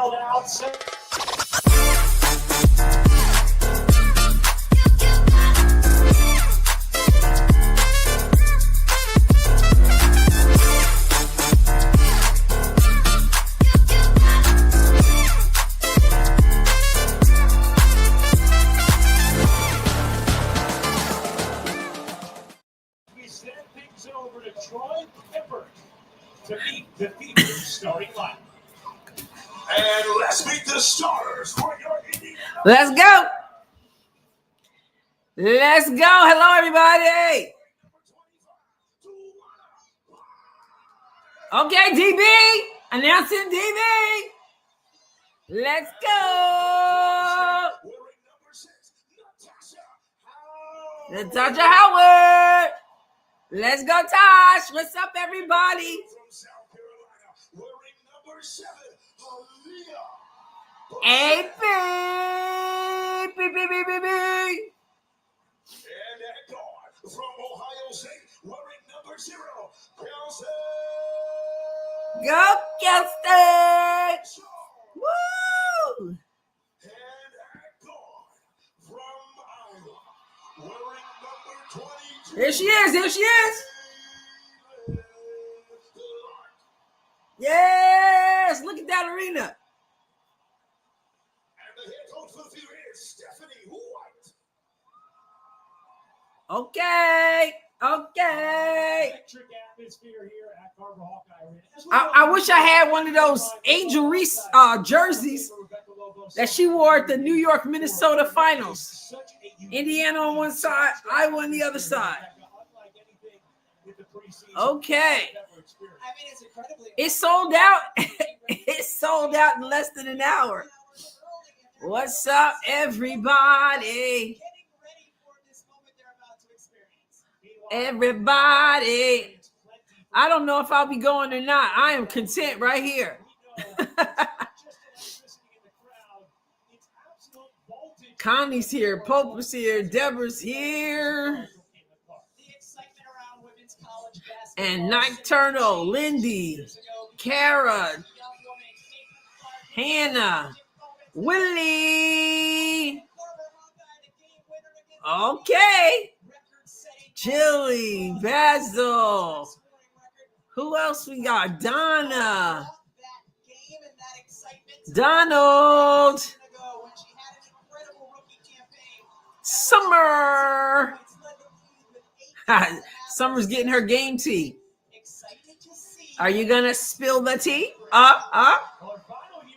fouled out. We send things over to Troy Pepper to meet the Fever's starting line. And let's meet the starters for your Indiana. Let's go. Let's go. Hello, everybody. Okay, DB. Announcing DB. Let's go. Natasha Howard. Let's go, Tosh. What's up, everybody? From South Carolina, wearing number 7, Aaliyah. Hey, beep, beep, beep, beep, beep. And at guard from Ohio State, wearing number 0, Kelsey. Go, Kelsey. Woo. And at guard from Iowa, wearing number 22. Here she is. Here she is. Yes. Look at that arena. And the head coach for the Fever is Stephanie White. Okay. Electric atmosphere here at Carver Hawkeye Arena. I wish I had one of those Angel Reese jerseys that she wore at the New York, Minnesota finals. Indiana on one side, Iowa on the other side. Okay. It's sold out. It's sold out in less than an hour. What's up, everybody? Everybody. I don't know if I'll be going or not. I am content right here. Connie's here. Pope is here. Deborah's here. And Nike Turtle, Lindy, Kara, Hannah, Willie. Okay. Chili, Basil. Who else we got? Donna. Donald. Summer. Summer's getting her game tea. Are you gonna spill the tea?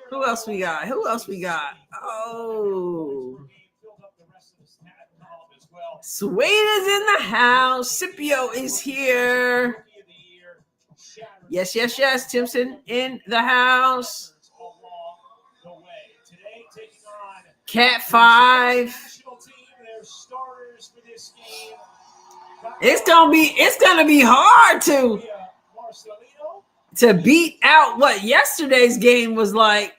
Who else we got? Oh. Sweet is in the house. Scipio is here. Yes. Timpson in the house. Cat 5. It's gonna be hard to beat out what yesterday's game was like.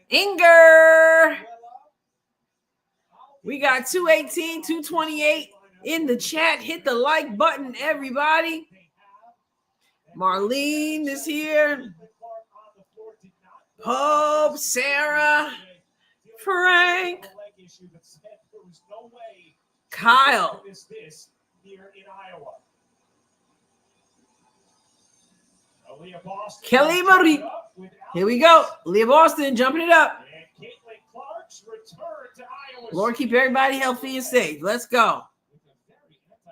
Inger. We got 218, 228 in the chat. Hit the like button, everybody. Marlene is here. Pope, Sarah, Frank, Kyle. Kelly Marie. Here we go. Leah Boston jumping it up. Lord, keep everybody healthy and safe. Let's go.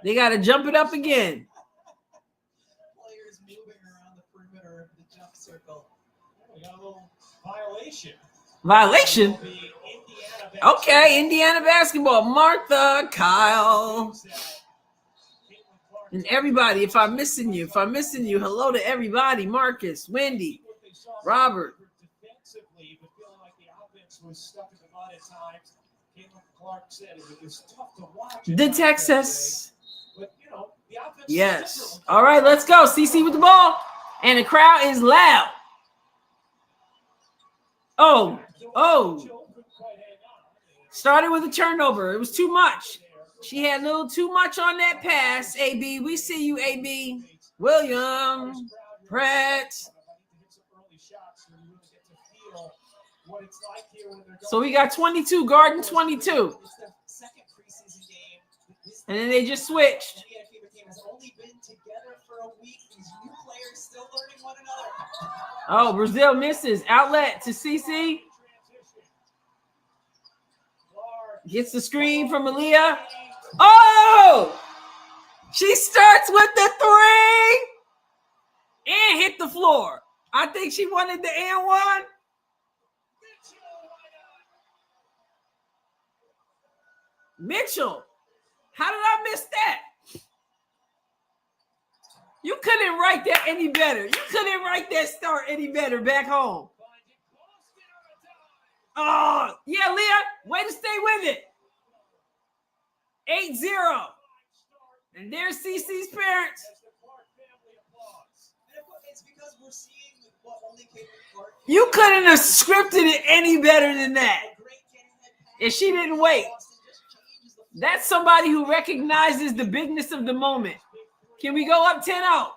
They got to jump it up again. Players moving around the perimeter of the jump circle. We got a little violation. Violation? Okay, Indiana basketball. Martha, Kyle, and everybody. If I'm missing you, hello to everybody. Marcus, Wendy, Robert. Defensively, but feeling like the offense was stuck in the mud at times. Clark said it was tough to watch. The Texas. But, the offense. Yes. All right, let's go. CC with the ball. And the crowd is loud. Oh. Started with a turnover. It was too much. She had a little too much on that pass, AB. We see you, AB. William, Pratt. what it's like here when they're So we got 22 guarding 22. It's their second preseason game. This And then they just switched. Indiana Fever team has only been together for a week. These new players still learning one another. Oh, Brazil misses. Outlet to CC. Gets the screen from Aaliyah. Oh! She starts with the three and hit the floor. I think she wanted the and one. Mitchell, how did I miss that? You couldn't write that any better. You couldn't write that start any better back home. Oh, yeah, Leah, way to stay with it. 8-0. And there's CC's parents. It's because we're seeing what only Caitlin Clark can You couldn't have scripted it any better than that. do. Great getting head pass. If she didn't wait. Boston just changes the That's somebody who recognizes the bigness of the moment. Can we go up 10-0?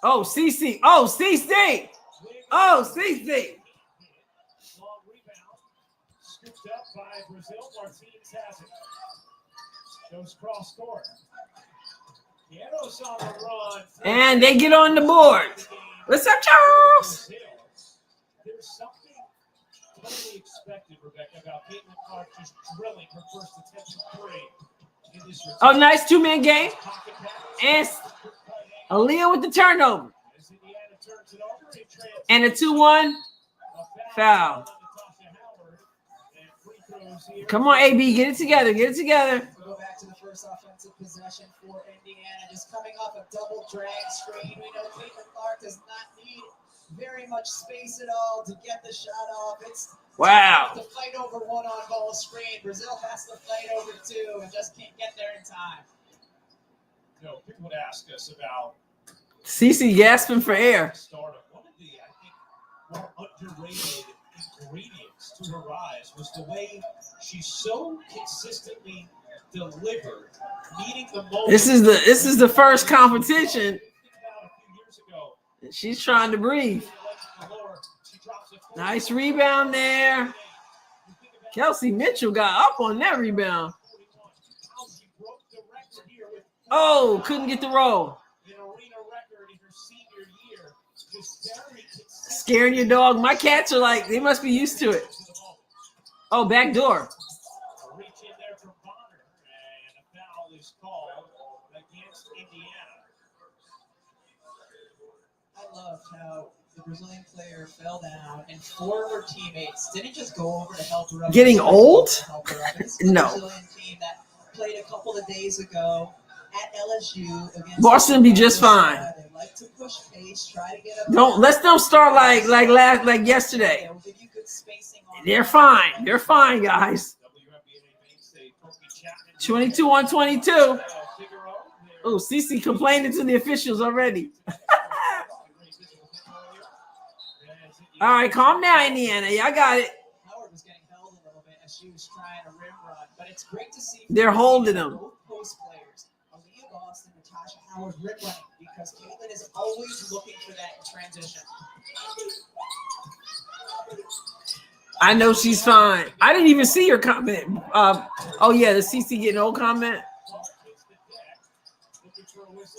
Oh, CC. Oh, CC. Oh, CC. Long rebound. Scooped up by Brazil. Martinez has it. Goes cross court. Piano's on the run. And they get on the board. What's up, Charles? There's something totally expected, Rebecca, about Caitlin Clark just drilling her first attempt at three in this return. Oh, nice two-man game. Pocket pass. And Aaliyah with the turnover. As Indiana turns it over, it transfers. And a 2-1 foul. Come on, AB, get it together. Get it together. We'll go back to the first offensive possession for Indiana. Just coming off a double drag screen. We know Caitlin Clark does not need very much space at all to get the shot off. It's Wow. to fight over one on-ball screen. Brazil has to fight over two and just can't get there in time. You know, people would ask us about CC gasping for air. stardom. One of the, I think, more underrated ingredients to her rise was the way she so consistently delivered, meeting the moment. This is the first competition. A few years ago, She's trying to breathe. she drops a Nice rebound there. Kelsey Mitchell got up on that rebound. She broke the record here with Oh, couldn't get the roll. an arena record in her senior year. Just very consistent Scaring your dog. My cats are like, they must be used to it. to the moment. Oh, back door. A reach in there from Bonner, and a foul is called against Indiana. I loved how the Brazilian player fell down and four of her teammates didn't just go over to help her up. Getting old? Help her up. This is No. the Brazilian team that played a couple of days ago at LSU against Boston be just fine. They like to push pace, try to get up. Let's don't start like yesterday. They'll give you good spacing on They're fine. They're fine, guys. WNBA mainstay Toby Chapman. 22-22. Figaro, Oh, Cece complaining to the officials already. All right, calm down, Indiana. Y'all got it. Howard was getting held a little bit as she was trying to rim run, but it's great to see. They're holding them. Both post players, Aaliyah Boston, Natasha Howard rim running because Caitlin is always looking for that in transition. I know she's fine. I didn't even see her comment. Oh yeah, the CC getting old comment.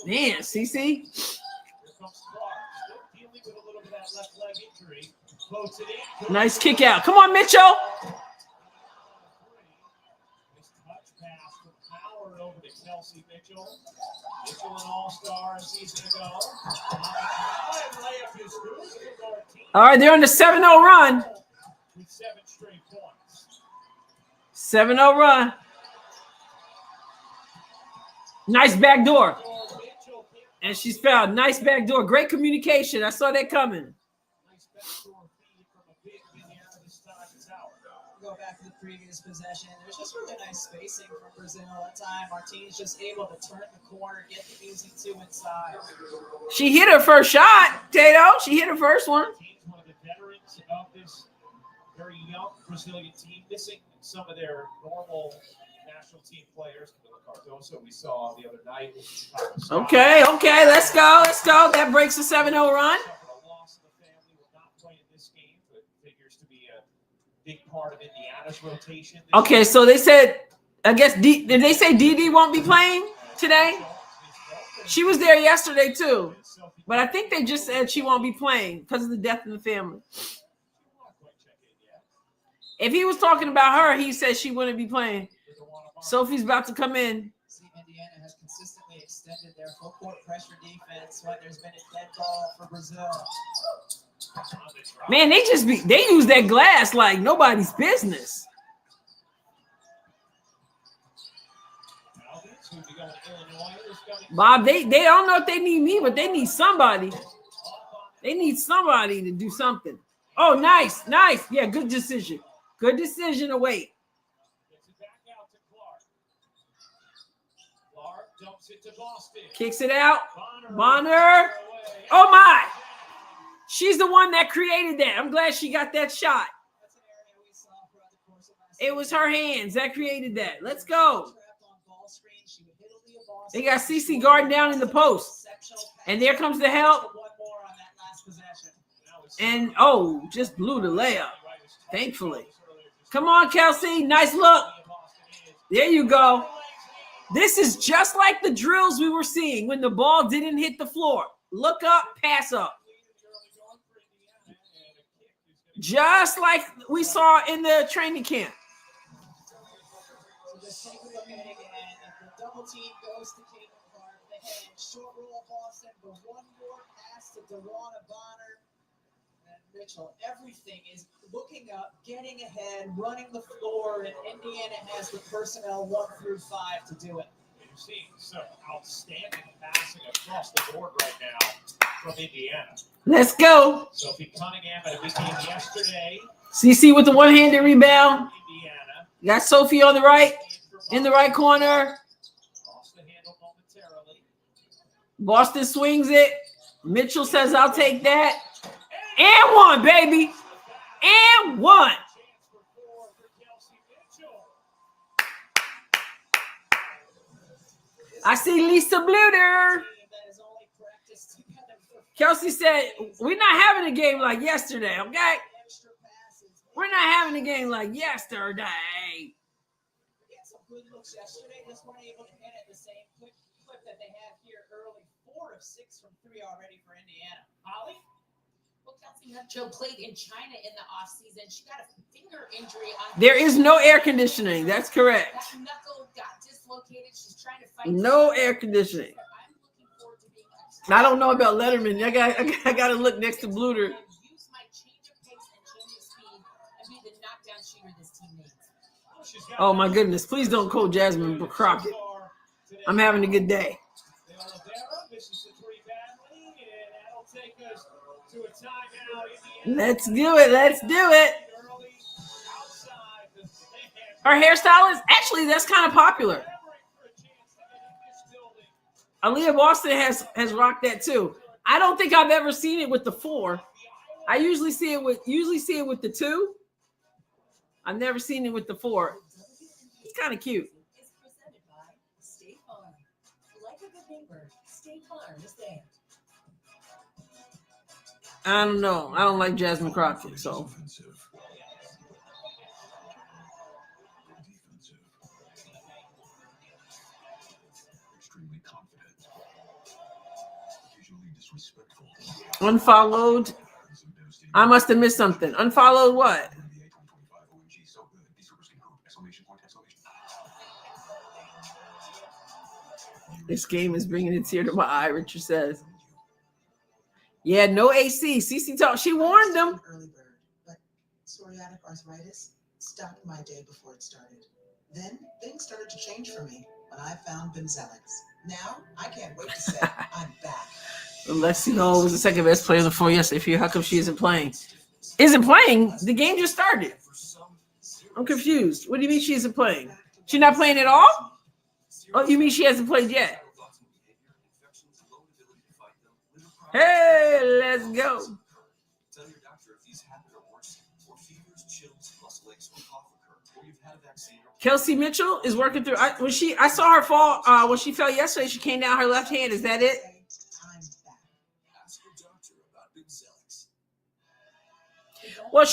Man, CC. Here comes Clark, still dealing with a little bit of that left leg injury. Floats it in. Nice kick out. Come on, Mitchell. Nice touch pass from Howard over to Kelsey Mitchell. Mitchell an all-star a season ago. Layup is good. All right, they're on the 7-0 run. With 7 straight points. 7-0 run. Nice back door. Mitchell, And she's fouled. Nice back door. Great communication. I saw that coming. nice backdoor feed from a big Indiana this time. It's Howard. Go back to the previous possession. There's just really nice spacing from Brazil at the time. Martinez just able to turn the corner, get the easy two inside. She hit her first shot, Tato. She hit her first one. Team's one of the veterans of this very young Brazilian team, missing some of their normal national team players. Camila Cardoso, we saw the other night. with Chicago Sky. Okay, let's go. That breaks the 7-0 run. Suffered a loss in the family, will play in this game, but figures to be a big part of Indiana's rotation. Okay, so they said, I guess, did they say DD won't be playing today? She was there yesterday too, but I think they just said she won't be playing because of the death in the family. If he was talking about her, he said she wouldn't be playing. Sophie's about to come in. See, Indiana has consistently extended their full court pressure defense when there's been a dead ball for Brazil. Man, they use that glass like nobody's business. Bob, they don't know if they need me, but they need somebody. They need somebody to do something. Oh, nice. Yeah, good decision. Good decision to wait. Kicks it out. Bonner. Oh, my. She's the one that created that. I'm glad she got that shot. It was her hands that created that. Let's go. They got CC guarding down in the post. And there comes the help. And, just blew the layup. Thankfully. Come on, Kelsey. Nice look. There you go. This is just like the drills we were seeing when the ball didn't hit the floor. Look up, pass up. Just like we saw in the training camp. So just take a look at it again. If the double team goes to Caitlin Clark, the head, short roll Boston, but one more pass to DeWanna Bonner and Mitchell. Everything is looking up, getting ahead, running the floor, and Indiana has the personnel 1 through 5 to do it. You're seeing some outstanding passing across the board right now from Indiana. Let's go. Sophie Cunningham had a big game yesterday. CC with the one-handed rebound. Indiana. Got Sophie on the right, in the right corner. Lost the handle momentarily. Boston swings it. Mitchell says, I'll take that. And one, baby. And one. I see Lisa Bluter. Kelsey said, we're not having a game like yesterday, okay? We're not having a game like yesterday. We had some good looks yesterday. Just weren't able to hit at the same clip that they had here early. 4 of 6 from 3 already for Indiana. Holly? Well, Kelsey Mitchell played in China in the offseason. She got a finger injury on. There is no air conditioning. That's correct. That knuckle got dislocated. She's trying to fight. No air conditioning. I'm looking forward to being extra. I don't know about Letterman. I got to look next to Bluter. Use my change of pace and change of speed and be the knockdown shooter this team needs. Oh, my goodness. Please don't call Jasmine Crockett. I'm having a good day. Let's do it. Let's do it. Her hairstyle is actually, that's kind of popular. Aaliyah Boston has rocked that too. I don't think I've ever seen it with the 4. I usually see it with the 2. I've never seen it with the 4. It's kind of cute. Is presented by State Farm. Like a good neighbor, State Farm is there. I don't know. I don't like Jasmine Crockett, so. Extremely confident. Usually disrespectful. Unfollowed. I must have missed something. Unfollowed what? This game is bringing a tear to my eye, Richard says. Yeah, no AC. CC talk. She warned them. Early bird, but psoriatic arthritis stopped my day before it started. Then things started to change for me when I found Bimzelx. Now I can't wait to say I'm back. Lexi Noel was the second best player on the floor yesterday. How come she isn't playing? Isn't playing? The game just started. I'm confused. What do you mean she isn't playing? She's not playing at all? Oh, you mean she hasn't played yet? Hey, let's go. Tell your doctor if these happen or worsen, or fevers, chills, muscle aches, or cough occur, or you've had a vaccine. Kelsey Mitchell is working through. I saw her fall when she fell yesterday. She came down her left hand. Is that it? I'm back. Ask your doctor about Bimzelx. Well,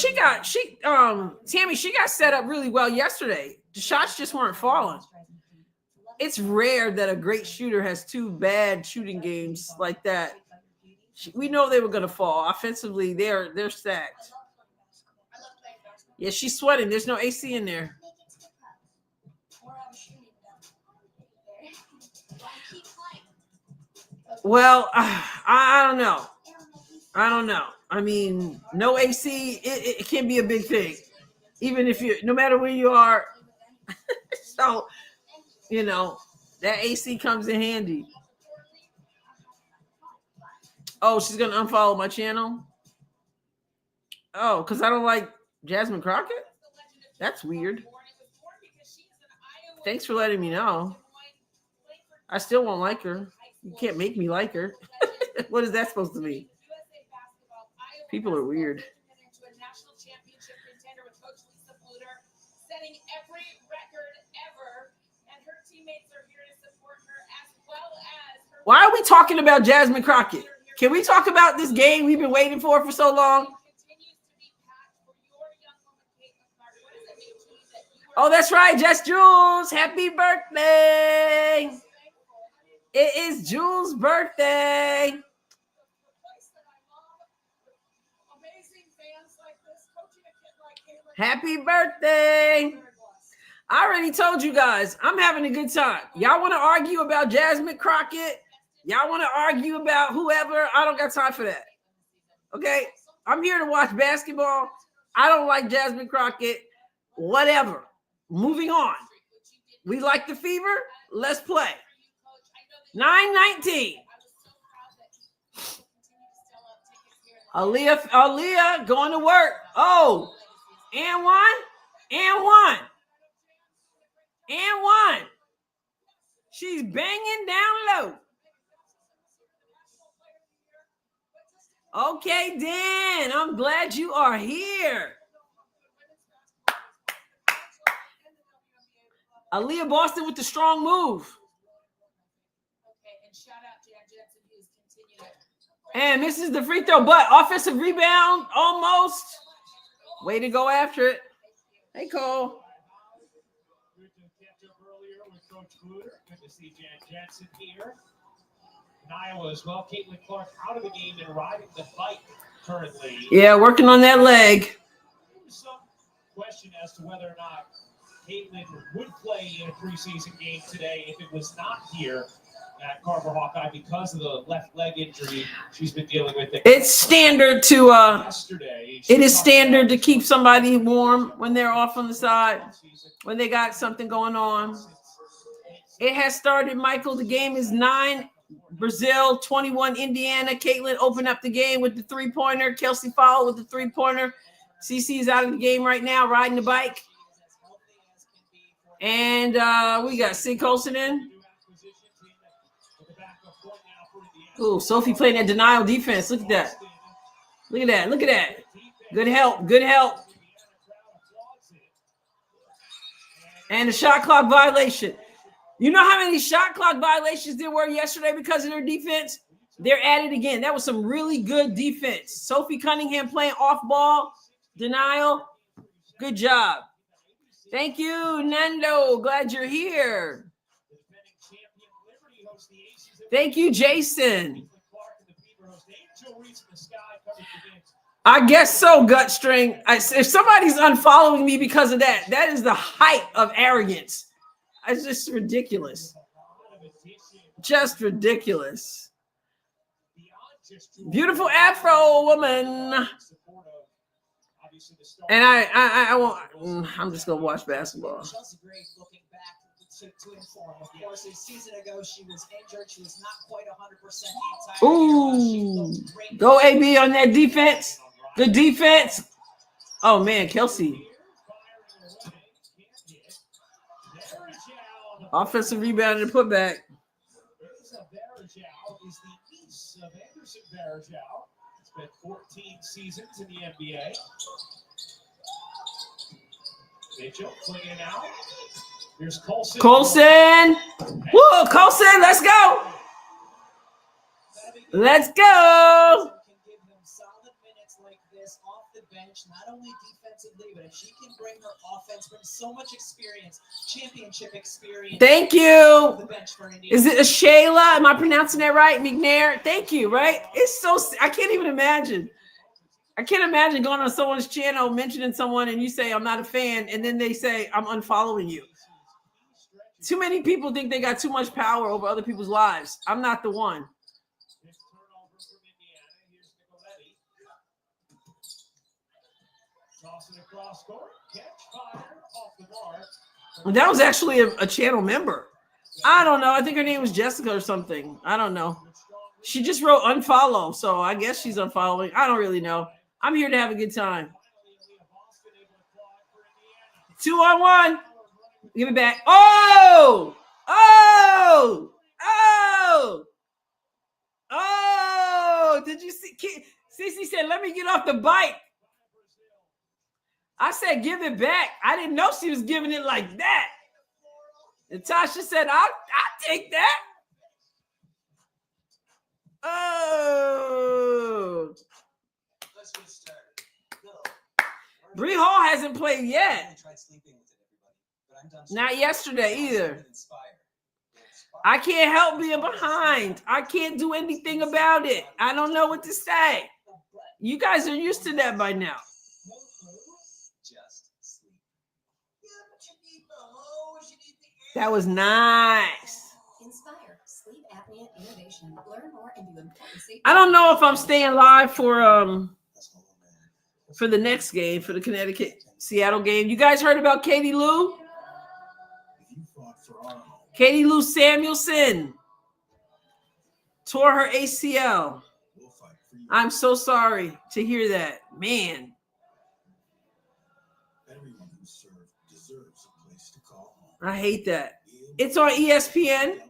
Tammy, she got set up really well yesterday. The shots just weren't falling. It's rare that a great shooter has two bad shooting games like that. We know they were going to fall. Offensively, they're stacked. Yeah, she's sweating. There's no AC in there. Well, I don't know. I mean, no AC, it can be a big thing. Even if no matter where you are. So, that AC comes in handy. Oh, she's going to unfollow my channel? Oh, because I don't like Jasmine Crockett? That's weird. Thanks for letting me know. I still won't like her. You can't make me like her. What is that supposed to be? People are weird. Why are we talking about Jasmine Crockett? Can we talk about this game we've been waiting for so long? Oh, that's right. Jess Jules. Happy birthday. It is Jules' birthday. Happy birthday. I already told you guys, I'm having a good time. Y'all want to argue about Jasmine Crockett? Y'all want to argue about whoever? I don't got time for that. Okay? I'm here to watch basketball. I don't like Jasmine Crockett. Whatever. Moving on. We like the Fever. Let's play. 9:19. Aaliyah going to work. Oh, and one. She's banging down low. Okay, Dan, I'm glad you are here. Aaliyah Boston with the strong move. And misses the free throw, but offensive rebound almost. Way to go after it. Hey, Cole. Good to catch up earlier with Coach Bluter. Good to see Jan Jensen here. In Iowa as well. Caitlin Clark out of the game and riding the fight currently. Yeah, working on that leg. There was some question as to whether or not Caitlin would play in a preseason game today if it was not here at Carver Hawkeye because of the left leg injury she's been dealing with. It's standard to yesterday. It is standard to keep somebody warm when they're off on the side, when they got something going on. It has started, Michael. The game is 9, Brazil, 21, Indiana. Caitlin opened up the game with the three-pointer. Kelsey followed with the three-pointer. CC is out of the game right now, riding the bike. And we got Sid Colson in. Ooh, Sophie playing that denial defense. Look at that. Look at that. Look at that. Good help. Good help. And a shot clock violation. You know how many shot clock violations there were yesterday because of their defense? They're at it again. That was some really good defense. Sophie Cunningham playing off ball. Denial. Good job. Thank you, Nando. Glad you're here. Thank you, Jason. I guess so, Gutstring. If somebody's unfollowing me because of that, that is the height of arrogance. It's just ridiculous. Just ridiculous. Beautiful Afro woman. And I won't. I'm just gonna watch basketball. Chelsea Gray looking back to inform. Of course, a season ago she was injured. She was not quite 100% the entire year. Go AB on that defense. Good defense. Oh man, Kelsey. Offensive rebound and putback. Spent 14 seasons in the NBA. Mitchell flinging out. Here's Colson. Whoa, Colson, let's go. Let's go. off the bench, not only defensively, but if she can bring her offense, bring so much experience, championship experience. Thank off you. the bench for Indiana. Is it a Shayla? Am I pronouncing that right? McNair? Thank you, right? It's so, I can't even imagine. I can't imagine going on someone's channel, mentioning someone, and you say, I'm not a fan, and then they say, I'm unfollowing you. Too many people think they got too much power over other people's lives. I'm not the one. This turnover from Indiana. Here's Nicoletti. Toss it across court. Catch, fire, off the mark. That was actually a channel member. I don't know. I think her name was Jessica or something. I don't know. She just wrote unfollow, so I guess she's unfollowing. I don't really know. I'm here to have a good time. 2-on-1. Give it back. Oh! Oh! Oh! Oh! Did you see? Cece said, let me get off the bike. I said, give it back. I didn't know she was giving it like that. Natasha said, I'll take that. Oh. Let's get started. Bree Hall hasn't played I yet. tried sleeping with it, everybody, but I'm done. Not yesterday either. I can't help being behind. I can't do anything about it. I don't know what to say. You guys are used to that by now. Just sleep. Yeah, but you need the hose, you need the air. That was nice. Inspire sleep apnea innovation. Learn more and do important safety. I don't know if I'm staying live for the next game, for the Connecticut Seattle game. You guys heard about Katie Lou? Katie Lou Samuelson tore her ACL. I'm so sorry to hear that. Man. I hate that. It's on ESPN.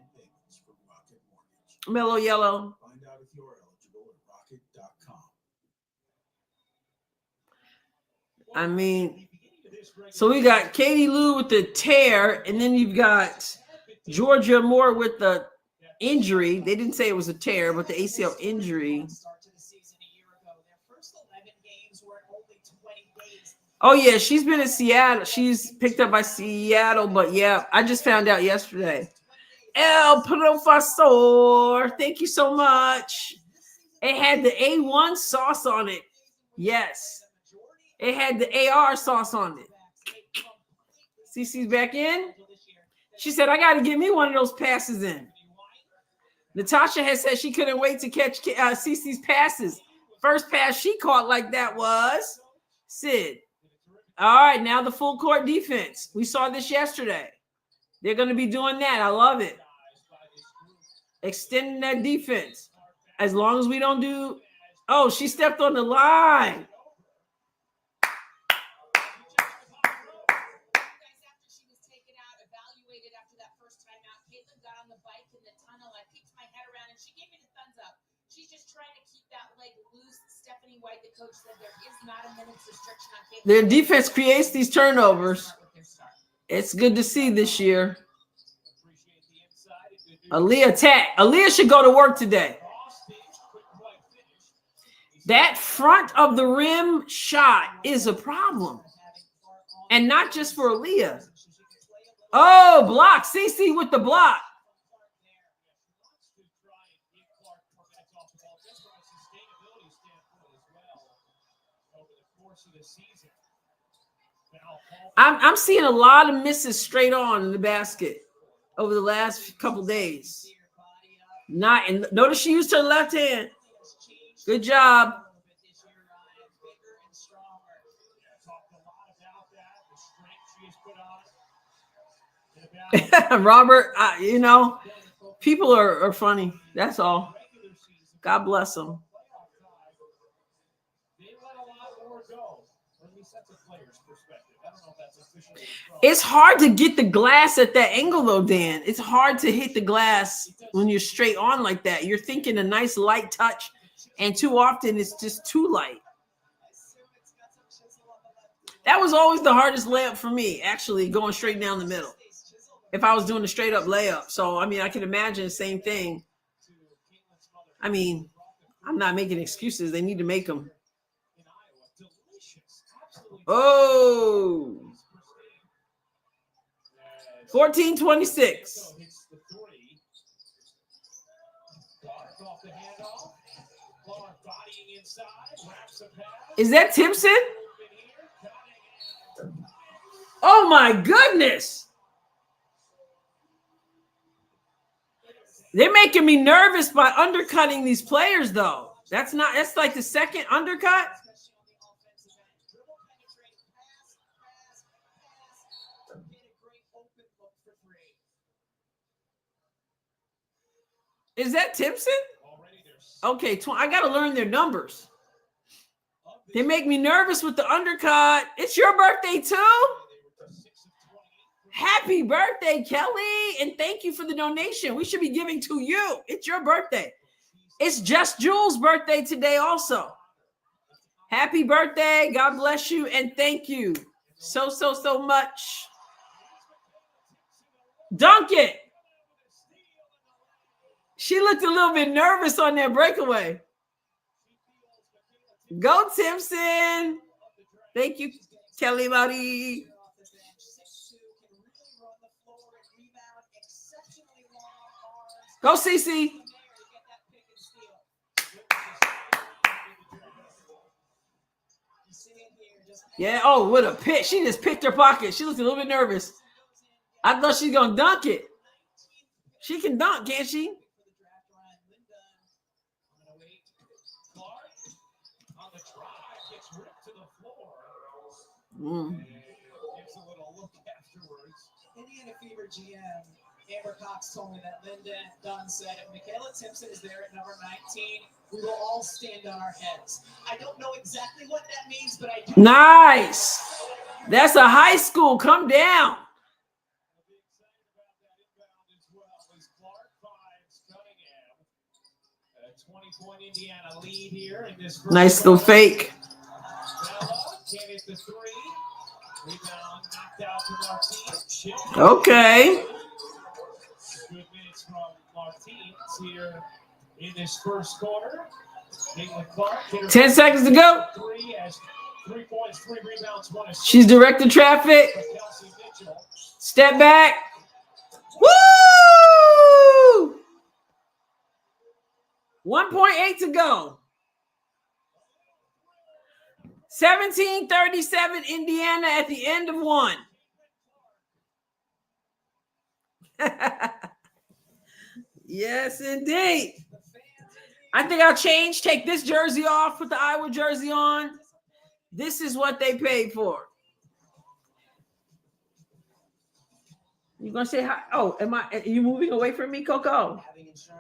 Mellow Yellow. Find out if you're eligible at rocket.com. I mean, so we got Katie Lou with the tear, and then you've got Georgia Moore with the injury. They didn't say it was a tear, but the ACL injury. Oh, yeah, she's been in Seattle. She's picked up by Seattle, but yeah, I just found out yesterday. El Profesor, thank you so much. It had the A1 sauce on it. Yes. It had the AR sauce on it. CC's back in. She said, I got to get me one of those passes in. Natasha has said she couldn't wait to catch CC's passes. First pass she caught like that was Sid. All right, now the full court defense. We saw this yesterday. They're going to be doing that. I love it. Extending that defense. As long as we don't do... Oh, she stepped on the line. She's just trying to keep that leg loose. Stephanie White, the coach, said there is not a minute's restriction on Caitlin. Their defense creates these turnovers. It's good to see this year. Aaliyah should go to work today. That front of the rim shot is a problem. And not just for Aaliyah. Oh, block. CC with the block. I'm seeing a lot of misses straight on in the basket over the last couple days. And notice she used her left hand. Good job. Robert, people are funny. That's all. God bless them. It's hard to get the glass at that angle, though, Dan. It's hard to hit the glass when you're straight on like that. You're thinking a nice light touch, and too often it's just too light. That was always the hardest layup for me, actually, going straight down the middle. If I was doing a straight up layup. So, I can imagine the same thing. I'm not making excuses. They need to make them. Oh. 14-26. Hits the three. Clark off the handoff. Clark bodying inside. Wraps a pass. Is that Timpson? Oh my goodness. They're making me nervous by undercutting these players, though. That's like the second undercut. Is that Timpson? Okay, I got to learn their numbers. They make me nervous with the undercut. It's your birthday, too? Happy birthday, Kelly. And thank you for the donation. We should be giving to you. It's your birthday. It's Just Jules' birthday today also. Happy birthday. God bless you. And thank you so much. Dunk it. She looked a little bit nervous on that breakaway. Go, Timpson. Thank you, Kelly Marie. Go, Cece. Yeah, oh, what a pick. She just picked her pocket. She looked a little bit nervous. I thought she was going to dunk it. She can dunk, can't she? Gives a little look afterwards. Indiana Fever GM Amber Cox told me that Linda Dunn said, if Michaela Timpson is there at number 19, we will all stand on our heads. I don't know exactly what that means, but I do. Nice. That's a high school. Come down. Indiana lead here in this nice little fake. Can't hit the three. Rebound knocked out to Martine. Okay. Good minutes from Martine here in this first quarter. Caitlin Clark. 10 seconds to go. 3 points, 3 rebounds, 1 assist. She's directing traffic. Step back. Woo! 1.8 to go. 17-37 Indiana at the end of one. Yes, indeed. I think I'll take this jersey off, put the Iowa jersey on. This is what they paid for. You gonna say hi? Oh, are you moving away from me, Coco?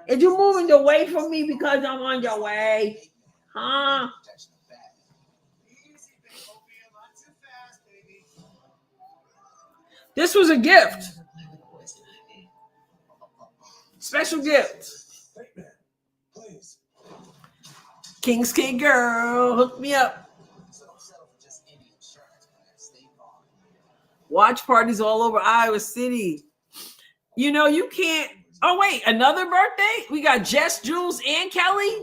Are you moving away from me because I'm on your way? Huh? This was a gift. Special gift. King's Kid girl, hook me up. Watch parties all over Iowa City. You know, you can't. Oh, wait, another birthday? We got Jess, Jules, and Kelly.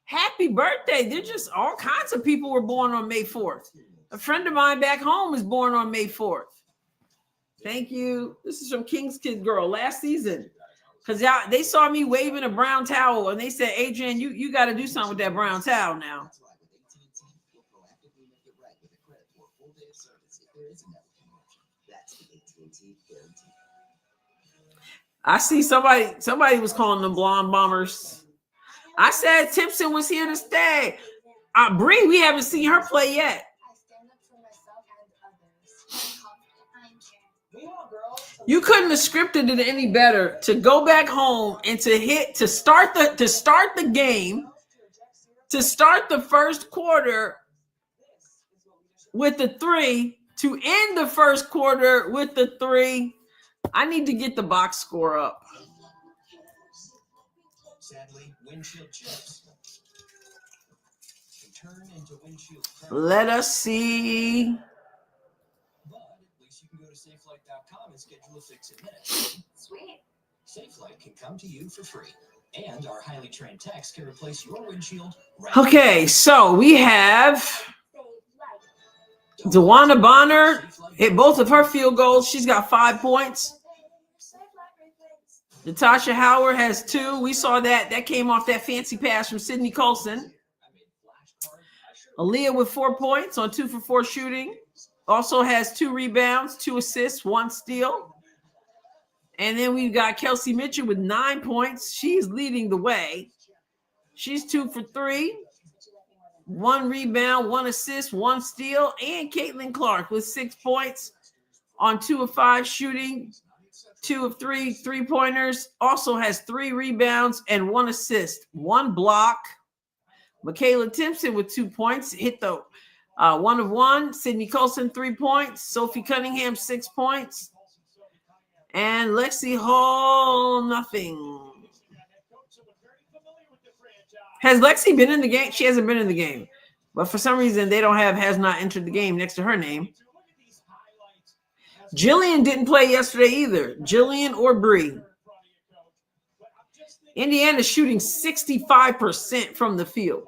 Happy birthday. They're just all kinds of people were born on May 4th. A friend of mine back home was born on May 4th. Thank you. This is from King's Kid Girl last season. Because they saw me waving a brown towel and they said, Adrienne, you got to do something with that brown towel now. I see somebody was calling them blonde bombers. I said Timpson was here to stay. Bree, we haven't seen her play yet. You couldn't have scripted it any better to go back home and to start the game, to start the first quarter with the 3, to end the first quarter with the 3. I need to get the box score up. Sadly, windshield chips can turn into windshield cracks. Let us see. But at least you can go to safelight.com and schedule a fix in minutes. Sweet. SafeLight can come to you for free. And our highly trained techs can replace your windshield. Okay, so we have DeWanna Bonner hit both of her field goals. She's got 5 points. Natasha Howard has 2. We saw that. That came off that fancy pass from Sydney Colson. Aaliyah with 4 points on 2 for 4 shooting. Also has 2 rebounds, 2 assists, 1 steal. And then we've got Kelsey Mitchell with 9 points. She's leading the way. She's 2 for 3. 1 rebound, 1 assist, 1 steal. And Caitlin Clark with 6 points on 2 of 5 shooting. 2 of 3 3-pointers. Also has 3 rebounds and 1 assist, 1 block. Michaela Timpson with 2 points. Hit the 1 of 1. Sydney Colson 3 points. Sophie Cunningham 6 points. And Lexi Hall nothing. Has Lexi been in the game? She hasn't been in the game. But for some reason, they don't have has not entered the game next to her name. Jillian didn't play yesterday either. Jillian or Bree. Indiana's shooting 65% from the field.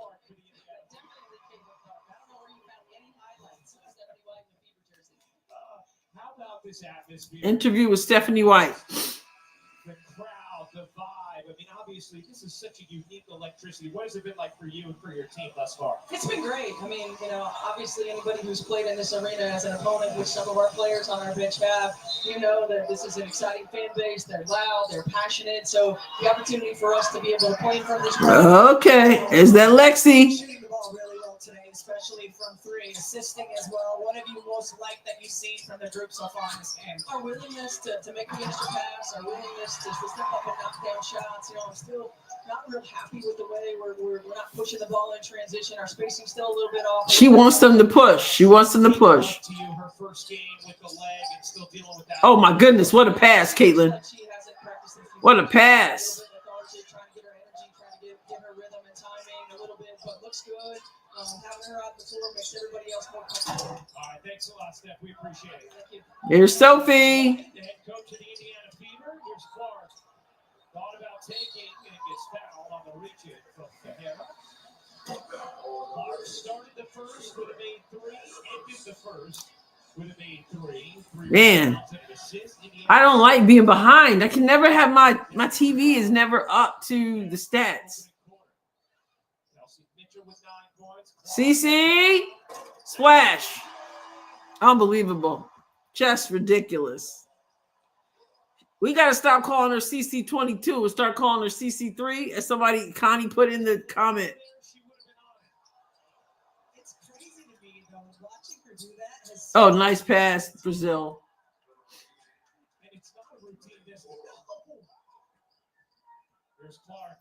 Interview with Stephanie White. The crowd, the vibe. I mean, obviously, this is such a unique electricity. What has it been like for you and for your team thus far? It's been great. I mean, obviously anybody who's played in this arena as an opponent, which some of our players on our bench have, you know that this is an exciting fan base. They're loud, they're passionate. So the opportunity for us to be able to play in front of this crowd. Okay, is that Lexi? Shooting the ball really well today, especially from 3, assisting as well. What have you most liked that you've seen from the group so far in this game? Our willingness to make the extra pass, our willingness to step up and knock down shots. I'm still not real happy with the way we're not pushing the ball in transition. Our spacing's still a little bit off. She wants them to push. She wants them to push. Her first game with the leg and still dealing with that. Oh my goodness, what a pass, Caitlin. What a pass. Trying to get her energy, trying to get her rhythm and timing a little bit, but looks good. Having her out the floor makes everybody else more comfortable. All right, thanks a lot, Steph. We appreciate it. Thank you. Here's Sophie. The head coach of the Indiana Fever. Here's Clark. Thought about taking and gets fouled on the reach-in from Sahara. Clark started the first with a made 3, ended the first with a made 3. Man, I don't like being behind. I can never have my TV is never up to the stats. CC splash. Unbelievable. Just ridiculous. We got to stop calling her CC22 and start calling her CC3, as Connie put in the comment. It's crazy to me, though, watching her do that. Oh, nice pass, Brazil. And it's not a routine distance. There's Clark.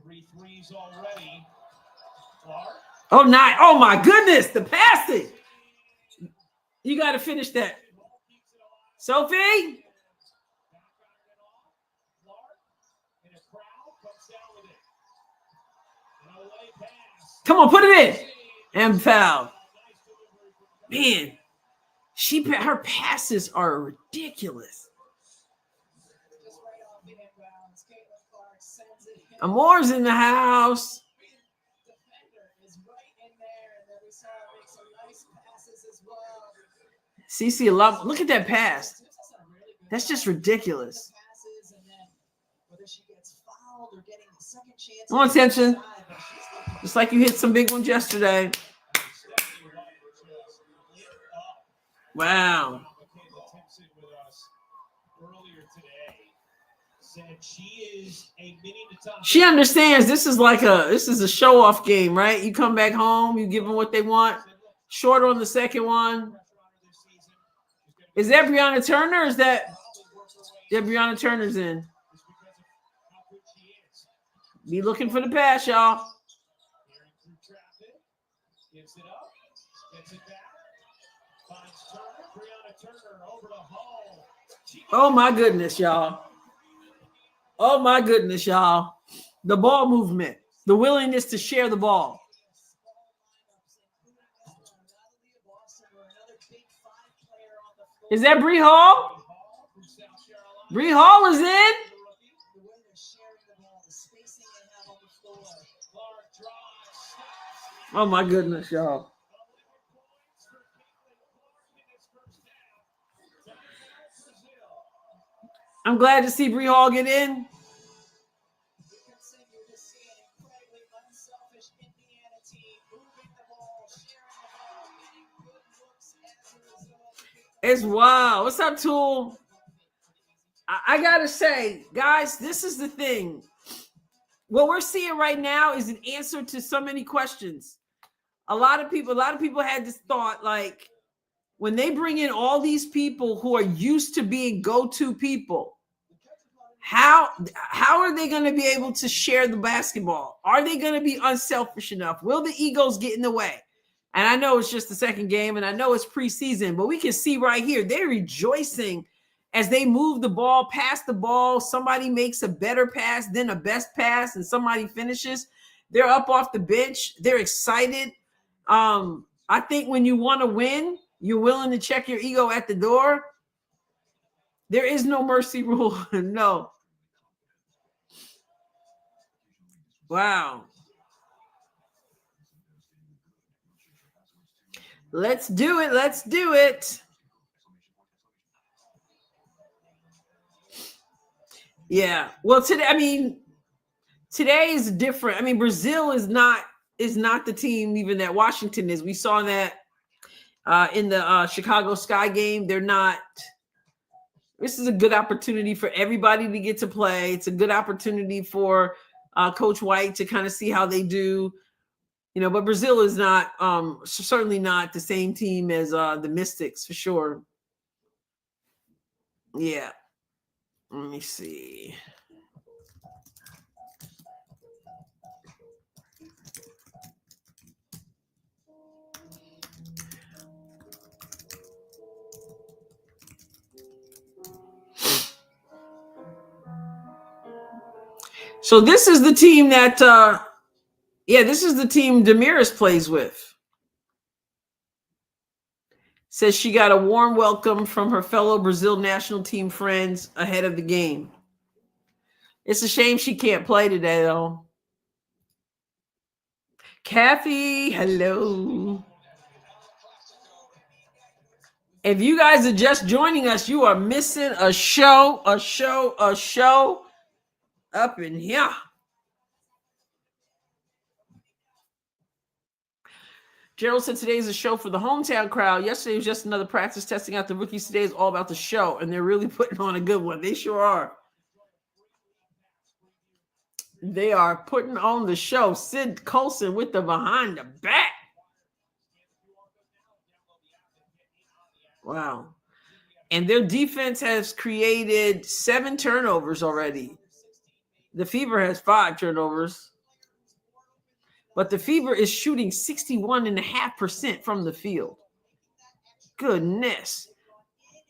3 threes already. Clark. Oh, nice. Oh, my goodness. The passing. You got to finish that. Sophie. Come on, put it in. And foul. Man, her passes are ridiculous. Amore's in the house. CC, look at that pass. That's just ridiculous. Come on, attention. Just like you hit some big ones yesterday. Wow. She understands this is a show-off game, right? You come back home, you give them what they want. Short on the second one. Is that Brianna Turner? Or is that Brianna Turner's in? Be looking for the pass, y'all. Gives it up, gets it back, finds Turner, Brianna Turner over to Hall. Oh my goodness, y'all. Oh my goodness, y'all. The ball movement, the willingness to share the ball. Is that Bree Hall? Bree Hall is in. Oh my goodness, y'all. I'm glad to see Bree Hall get in. We continue to see an incredibly unselfish Indiana team moving the ball, sharing the ball, getting good looks as a result. It's wild. What's up, Tool? I gotta say, guys, this is the thing. What we're seeing right now is an answer to so many questions. A lot of people had this thought, like, when they bring in all these people who are used to being go-to people, how are they going to be able to share the basketball? Are they going to be unselfish enough? Will the egos get in the way? And I know it's just the second game, and I know it's preseason, but we can see right here, they're rejoicing as they move the ball, pass the ball. Somebody makes a better pass than a best pass, and somebody finishes. They're up off the bench. They're excited. I think when you want to win, you're willing to check your ego at the door. There is no mercy rule. No. Wow. Let's do it. Let's do it. Yeah. Well, today is different. I mean, Brazil is not the team even that Washington is. We saw that in the Chicago Sky game. They're not. This is a good opportunity for everybody to get to play. It's a good opportunity for Coach White to kind of see how they do. But Brazil is not certainly not the same team as the Mystics for sure. Yeah. Let me see. So this is the team that this is the team Damaris plays with. Says she got a warm welcome from her fellow Brazil national team friends ahead of the game. It's a shame she can't play today, though. Kathy, hello. If you guys are just joining us, you are missing a show up in here. Gerald said today is a show for the hometown crowd. Yesterday was just another practice testing out the rookies. Today is all about the show, and they're really putting on a good one. They sure are. They are putting on the show. Sid Colson with the behind the back. Wow. And their defense has created 7 turnovers already. The Fever has 5 turnovers. But the Fever is shooting 61.5% from the field. Goodness.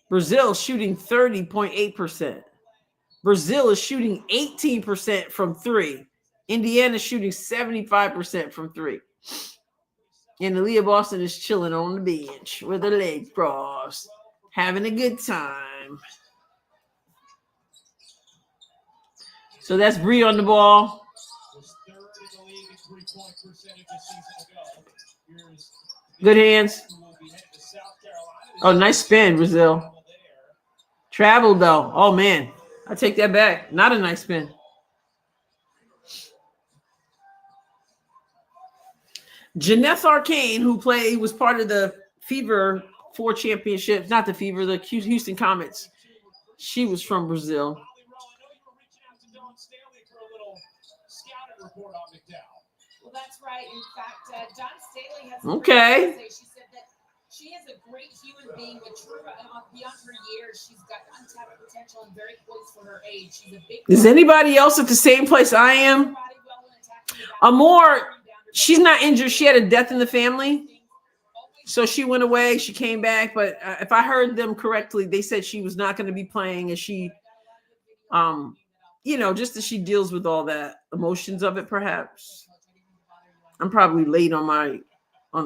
Brazil shooting 30.8%. Brazil is shooting 18% from 3. Indiana shooting 75% from 3. And Aaliyah Boston is chilling on the bench with her legs crossed, having a good time. So that's Bree on the ball. Good hands. Oh, nice spin, Brazil. Travel, though. Oh, man. I take that back. Not a nice spin. Janeth Arcane, who was part of the Fever 4 championships, not the Fever, the Houston Comets. She was from Brazil. Well, that's right. In fact, Dawn Staley has okay. She said that she is a great human being, but beyond her years, she's got untapped potential and very poised for her age. She's a big. Is anybody else at the same place I am? Amore, she's not injured. She had a death in the family. So she went away. She came back. But if I heard them correctly, they said she was not going to be playing. And she, just as she deals with all that emotions of it, perhaps. I'm probably late on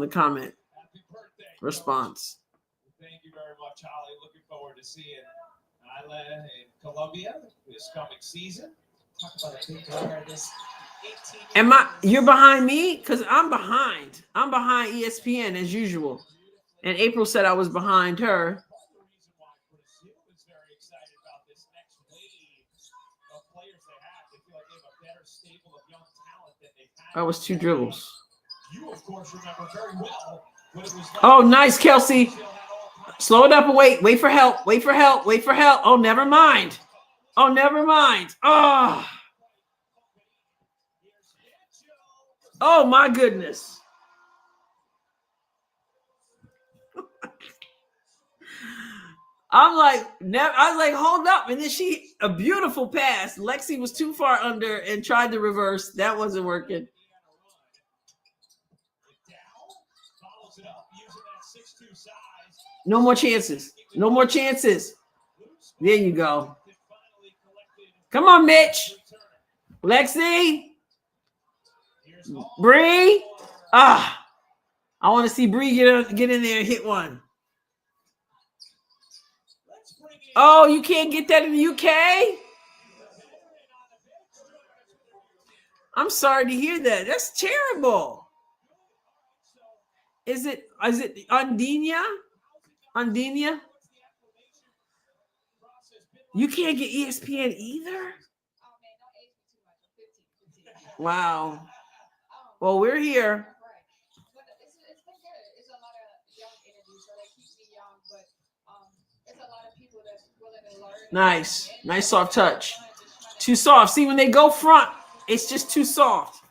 the comment response. Thank you very much, Holly. Looking forward to seeing Isla in Colombia this coming season. Talk about a big player. This You're behind me? Because I'm behind. I'm behind ESPN as usual. And April said I was behind her. The reason why Brazil is very excited about this next wave of players they have. They feel like they have a better stable of young talent than they've had. That was 2 dribbles. You, of course, remember very well what it was like. Oh, nice, Kelsey. Slow it up and wait. Wait for help. Wait for help. Wait for help. Oh, never mind. Oh, never mind. Oh. Oh, my goodness. I was like, hold up. And then a beautiful pass. Lexi was too far under and tried to reverse. That wasn't working. No more chances. No more chances. There you go. Come on, Mitch. Lexi. Bree. I want to see Bree get in there and hit one. Oh, you can't get that in the UK? I'm sorry to hear that. That's terrible. Is it Undina? Undina? You can't get ESPN either? Wow. Well, we're here. Nice. Nice soft touch. Too soft. See, when they go front, it's just too soft.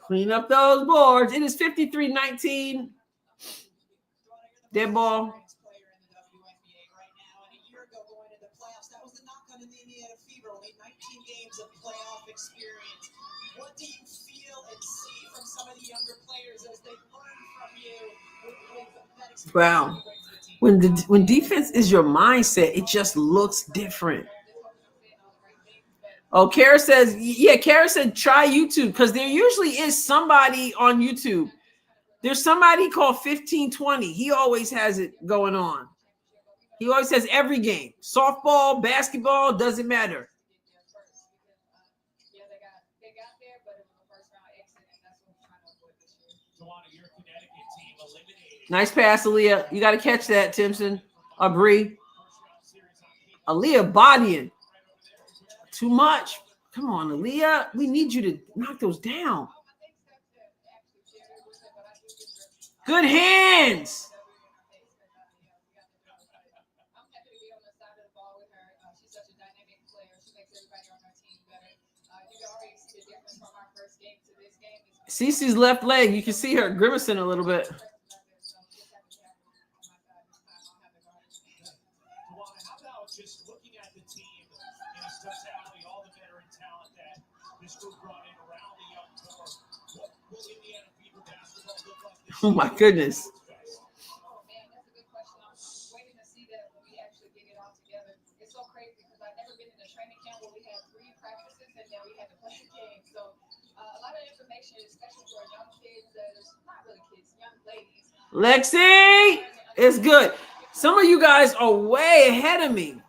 Clean up those boards. It is 53-19. Dead ball. What do you feel and see from some of the younger players as they learn from you? Wow. When defense is your mindset, it just looks different. Oh, Kara says, Kara said try YouTube because there usually is somebody on YouTube. There's somebody called 1520. He always has it going on. He always has every game. Softball, basketball, doesn't matter. Nice pass, Aaliyah. You got to catch that, Timpson. Bree. Aaliyah bodying. Too much. Come on, Aaliyah. We need you to knock those down. Good hands. Cece's left leg. You can see her grimacing a little bit. Just looking at the team and its totality, all the veteran talent that this group brought in around the young core, what will Indiana Fever basketball look like this Oh my goodness. Oh man, that's a good question. I'm waiting to see that when we actually get it all together. It's so crazy because I've never been in a training camp where we had 3 practices and then we had to play a game. So a lot of information, especially for young kids, not really kids, young ladies. Lexi, it's good. Some of you guys are way ahead of me.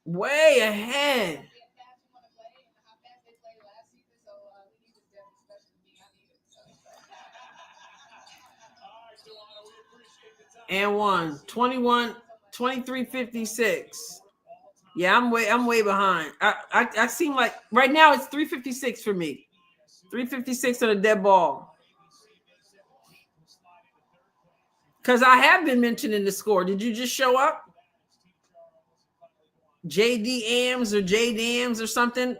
Way ahead. And 23:56. Yeah, I'm way behind. I seem like right now it's 3:56 for me. 3:56 on a dead ball. Because I have been mentioning the score. Did you just show up? JD Ams or J Dams or something?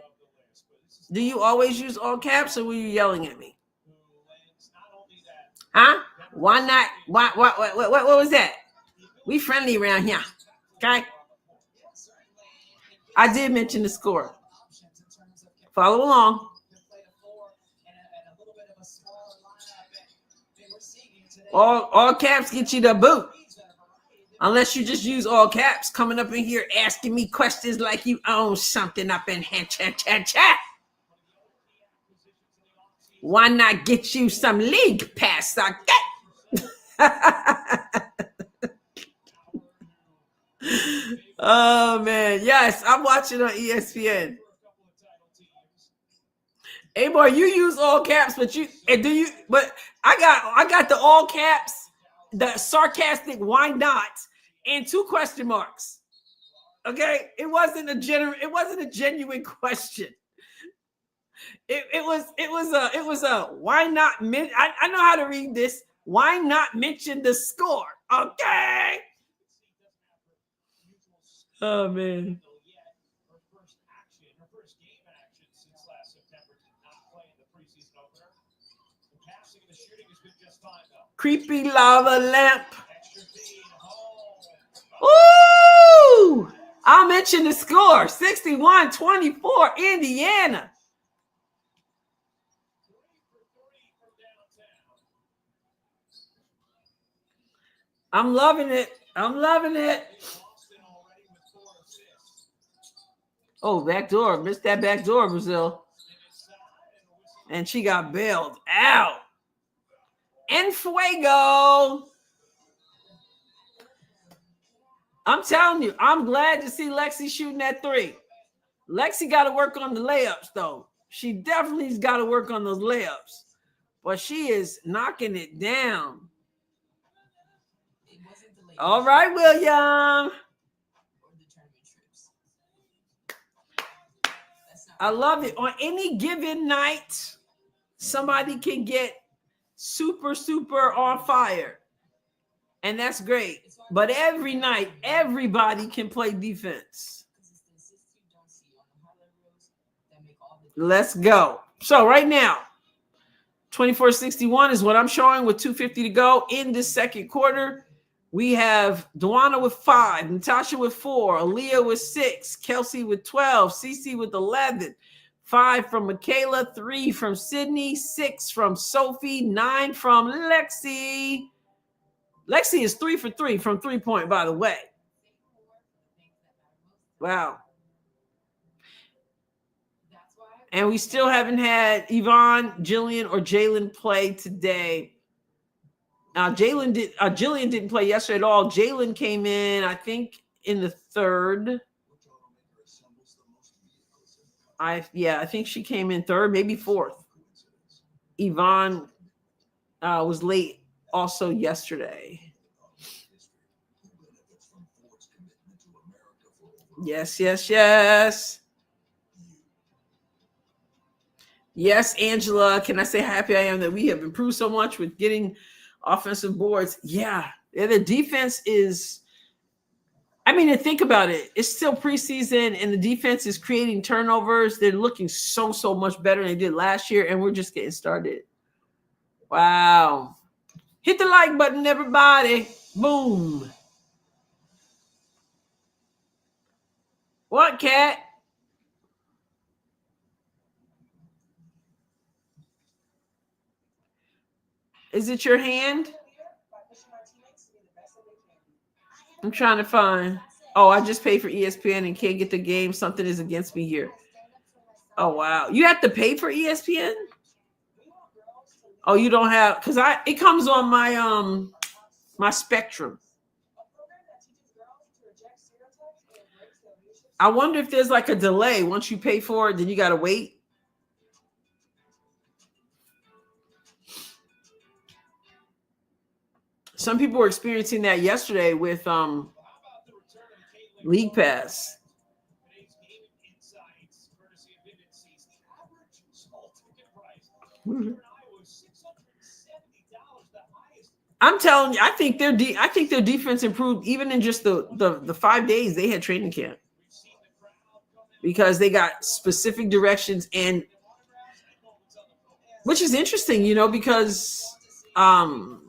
Do you always use all caps or were you yelling at me? Huh? Why not? What was that? We friendly around here. Okay. I did mention the score. Follow along. All caps get you the boot. Unless you just use all caps, coming up in here asking me questions like you own something up in here. Chat. Why not get you some league pass? Oh man, yes, I'm watching on ESPN. Hey boy, you use all caps, but I got the all caps, the sarcastic why not, and 2 question marks. Okay, it wasn't a genuine question. It was a why not I know how to read this. Why not mention the score? Okay. Oh man. Her first game action since last September, did not play in the preseason opener. The passing and the shooting has been just fine though. Creepy lava lamp. Extra feed. Oh. Ooh! I'll mention the score. 61-24, Indiana. 3 for 3 from downtown. I'm loving it. I'm loving it. Boston already with 4 assists. Oh, back door. Missed that back door, Brazil. Inside and a whistle. And she got bailed out. En fuego. I'm telling you, I'm glad to see Lexi shooting that 3. Lexi got to work on the layups, though. She definitely's got to work on those layups. But she is knocking it down. It wasn't the late All right, William. or the tournament trips. That's not I love it. On any given night, somebody can get super on fire. And that's great. But every night, everybody can play defense. because it's the assists you don't see on the highlight reels that make all the difference. Let's go. So right now, 24-61 is what I'm showing with 2:50 to go in the second quarter. We have Duana with 5, Natasha with 4, Aaliyah with 6, Kelsey with 12, Cece with 11, 5 from Michaela, 3 from Sydney, 6 from Sophie, 9 from Lexi. Lexi is 3 for 3 from 3-point, by the way. Wow. And we still haven't had Yvonne, Jillian, or Jalen play today. Jillian didn't play yesterday at all. Jalen came in, I think, in the 3rd. I think she came in 3rd, maybe 4th. Yvonne was late also yesterday. Yes. Yes, Angela. Can I say how happy I am that we have improved so much with getting offensive boards? Yeah, the defense is, I mean, to think about it, it's still preseason and the defense is creating turnovers. They're looking so much better than they did last year, and we're just getting started. Wow. Hit the like button, everybody. Boom. What, Cat? Is it your hand? I'm trying to find. Oh, I just paid for ESPN and can't get the game. Something is against me here. Oh, wow. You have to pay for ESPN? Oh, you don't have, because it comes on my my Spectrum. I wonder if there's like a delay. Once you pay for it, then you gotta wait. Some people were experiencing that yesterday with League Pass. I'm telling you, I think their defense improved even in just the 5 days they had training camp, because they got specific directions, and which is interesting, because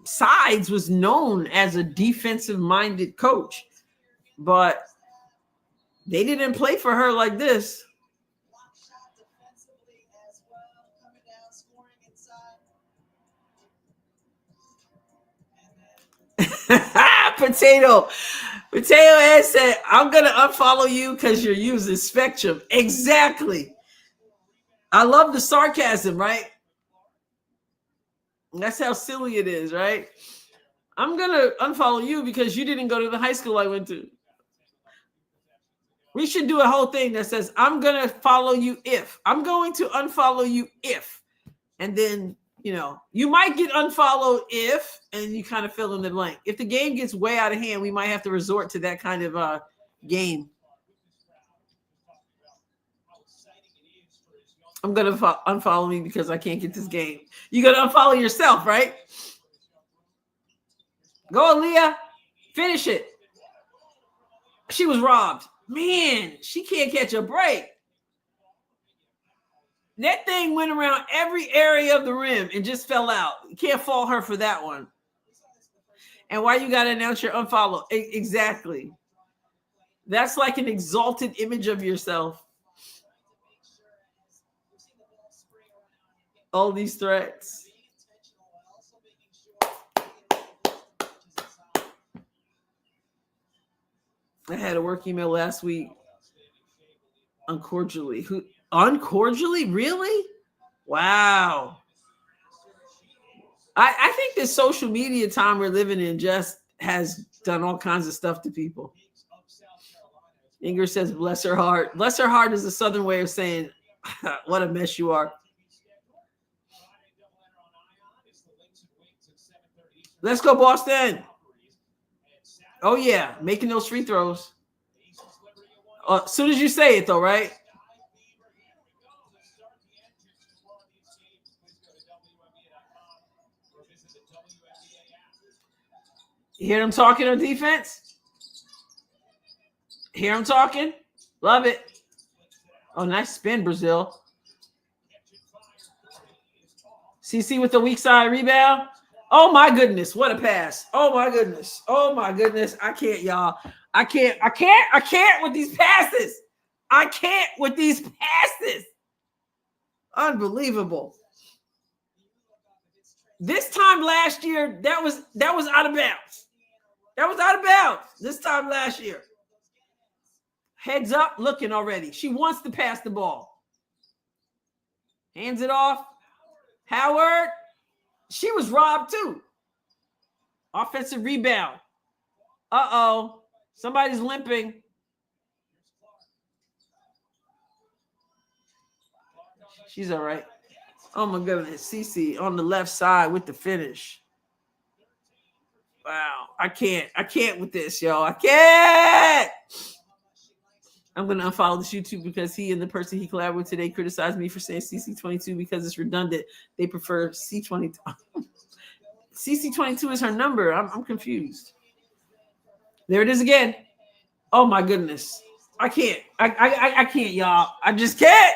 Sides was known as a defensive-minded coach, but they didn't play for her like this. Potato Head said, I'm gonna unfollow you because you're using Spectrum. Exactly. I love the sarcasm, right? That's how silly it is, right? I'm gonna unfollow you because you didn't go to the high school I went to. We should do a whole thing that says, I'm going to follow you if. I'm going to unfollow you if. And then, you might get unfollowed if, and you kind of fill in the blank. If the game gets way out of hand, we might have to resort to that kind of game. I'm going to unfollow me because I can't get this game. You got to unfollow yourself, right? Go, Aaliyah. Finish it. She was robbed. Man, she can't catch a break. That thing went around every area of the rim and just fell out. You can't fault her for that one. And why you got to announce your unfollow? Exactly. That's like an exalted image of yourself. All these threats. I had a work email last week. Uncordially. Uncordially? Really? Wow. I think this social media time we're living in just has done all kinds of stuff to people. Inger says, bless her heart. Bless her heart is a Southern way of saying, what a mess you are. Let's go, Boston. Oh, yeah. Making those free throws. As soon as you say it, though, right? You hear them talking on defense? Hear them talking? Love it. Oh, nice spin, Brazil. CC with the weak side rebound. Oh, my goodness. What a pass. Oh, my goodness. Oh, my goodness. I can't, y'all. I can't with these passes. I can't with these passes. Unbelievable. This time last year, that was out of bounds. That was out of bounds this time last year. Heads up, looking already. She wants to pass the ball. Hands it off. Howard. She was robbed too. Offensive rebound. Uh-oh. Somebody's limping. She's all right. Oh, my goodness. Cece on the left side with the finish. Wow. I can't with this, y'all. I can't. I'm going to unfollow this YouTube because he and the person he collaborated with today criticized me for saying CC22 because it's redundant. They prefer C22. CC22 is her number. I'm confused. There it is again. Oh, my goodness. I can't. I can't, y'all. I just can't.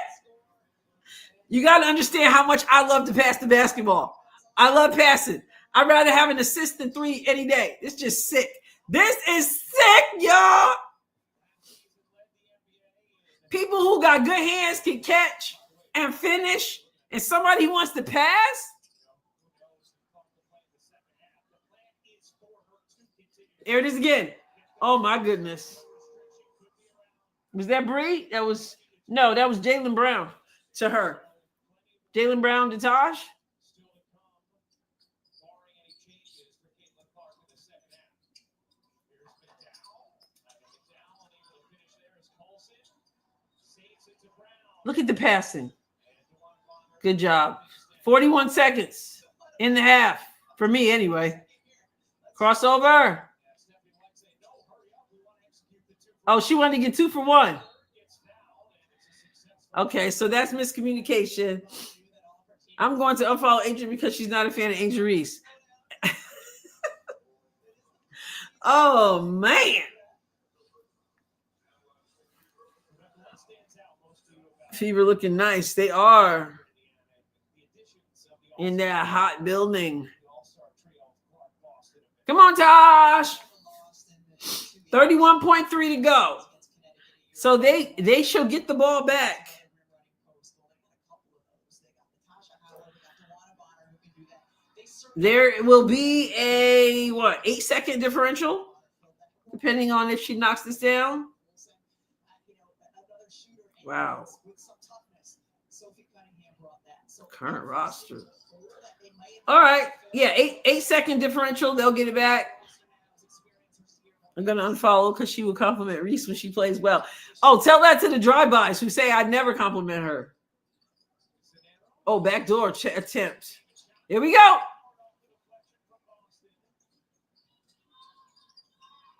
You got to understand how much I love to pass the basketball. I love passing. I'd rather have an assist than 3 any day. It's just sick. This is sick, y'all. People who got good hands can catch and finish, and somebody who wants to pass. There it is again. Oh, my goodness. Was that Bree? That was Jaylen Brown to her. Jaylen Brown to Taj. Look at the passing. Good job. 41 seconds in the half. For me, anyway. Crossover. Oh, she wanted to get 2 for 1. Okay, so that's miscommunication. I'm going to unfollow Adrienne because she's not a fan of Angel Reese. Oh, man. Fever looking nice. They are in that hot building. Come on, Tosh. 31.3 to go. So they shall get the ball back. There will be a 8-second differential, depending on if she knocks this down. Wow. Current roster. All right. Yeah, 8-second differential. They'll get it back. I'm gonna unfollow because she will compliment Reese when she plays well. Oh, tell that to the drive-bys who say I never compliment her. Oh, backdoor attempt. Here we go.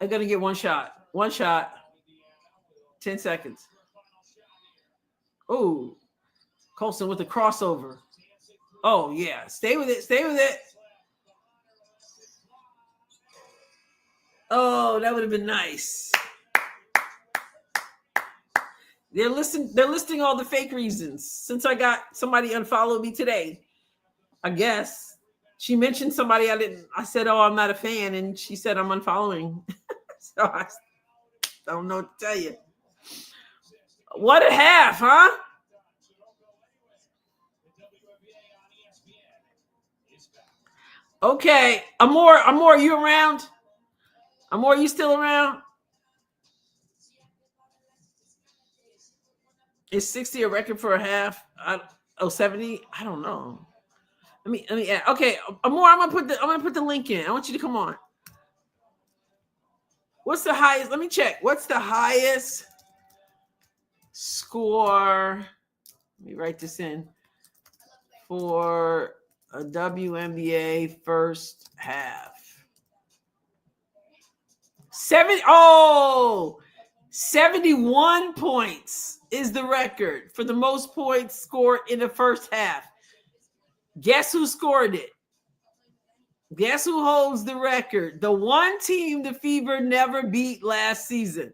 I'm gonna get one shot. 10 seconds. Oh, Colson with the crossover. Oh yeah, stay with it. Oh, that would have been nice. They're listing all the fake reasons. Since I got somebody unfollowed me today, I guess she mentioned somebody I said, oh, I'm not a fan, and she said I'm unfollowing. So I don't know what to tell you. What a half, huh? Okay, Amor, you around? Amor, you still around? Is 60 a record for a half? 70? I don't know. Let me add. Okay, Amor, I'm gonna put the link in. I want you to come on. What's the highest? Let me check. What's the highest score? Let me write this in for a WNBA first half. 71 points is the record for the most points scored in the first half. Guess who scored it? Guess who holds the record? The one team the Fever never beat last season.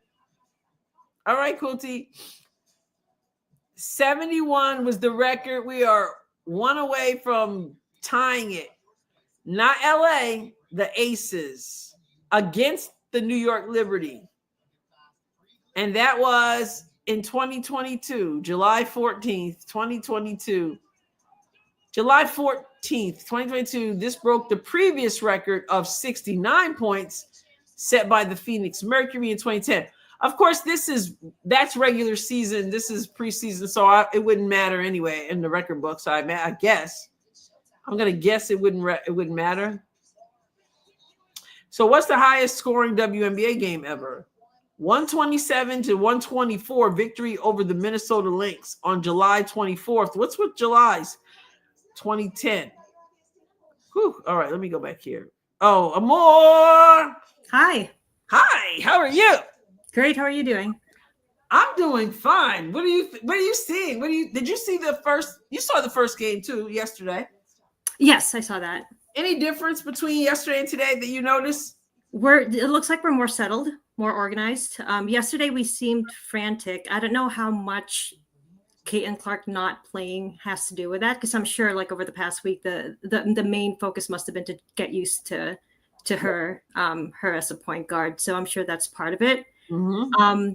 All right, Kuti. 71 was the record. We are one away from tying it. Not LA, the Aces against the New York Liberty. And that was in 2022, July 14th, 2022. July 14th, 2022, this broke the previous record of 69 points set by the Phoenix Mercury in 2010. Of course, that's regular season. This is preseason, so it wouldn't matter anyway in the record book. So I guess I'm gonna guess it wouldn't matter. So what's the highest scoring WNBA game ever? 127-124 victory over the Minnesota Lynx on July 24th. What's with July's? 2010. Whew. All right, let me go back here. Oh, Amor. Hi. Hi. How are you? Great. How are you doing? I'm doing fine. What are you seeing? Did you see the first? You saw the first game too yesterday. Yes, I saw that. Any difference between yesterday and today that you noticed? It looks like we're more settled, more organized. Yesterday we seemed frantic. I don't know how much Caitlin Clark not playing has to do with that, because I'm sure like over the past week the main focus must have been to get used to her as a point guard. So I'm sure that's part of it. Mm-hmm.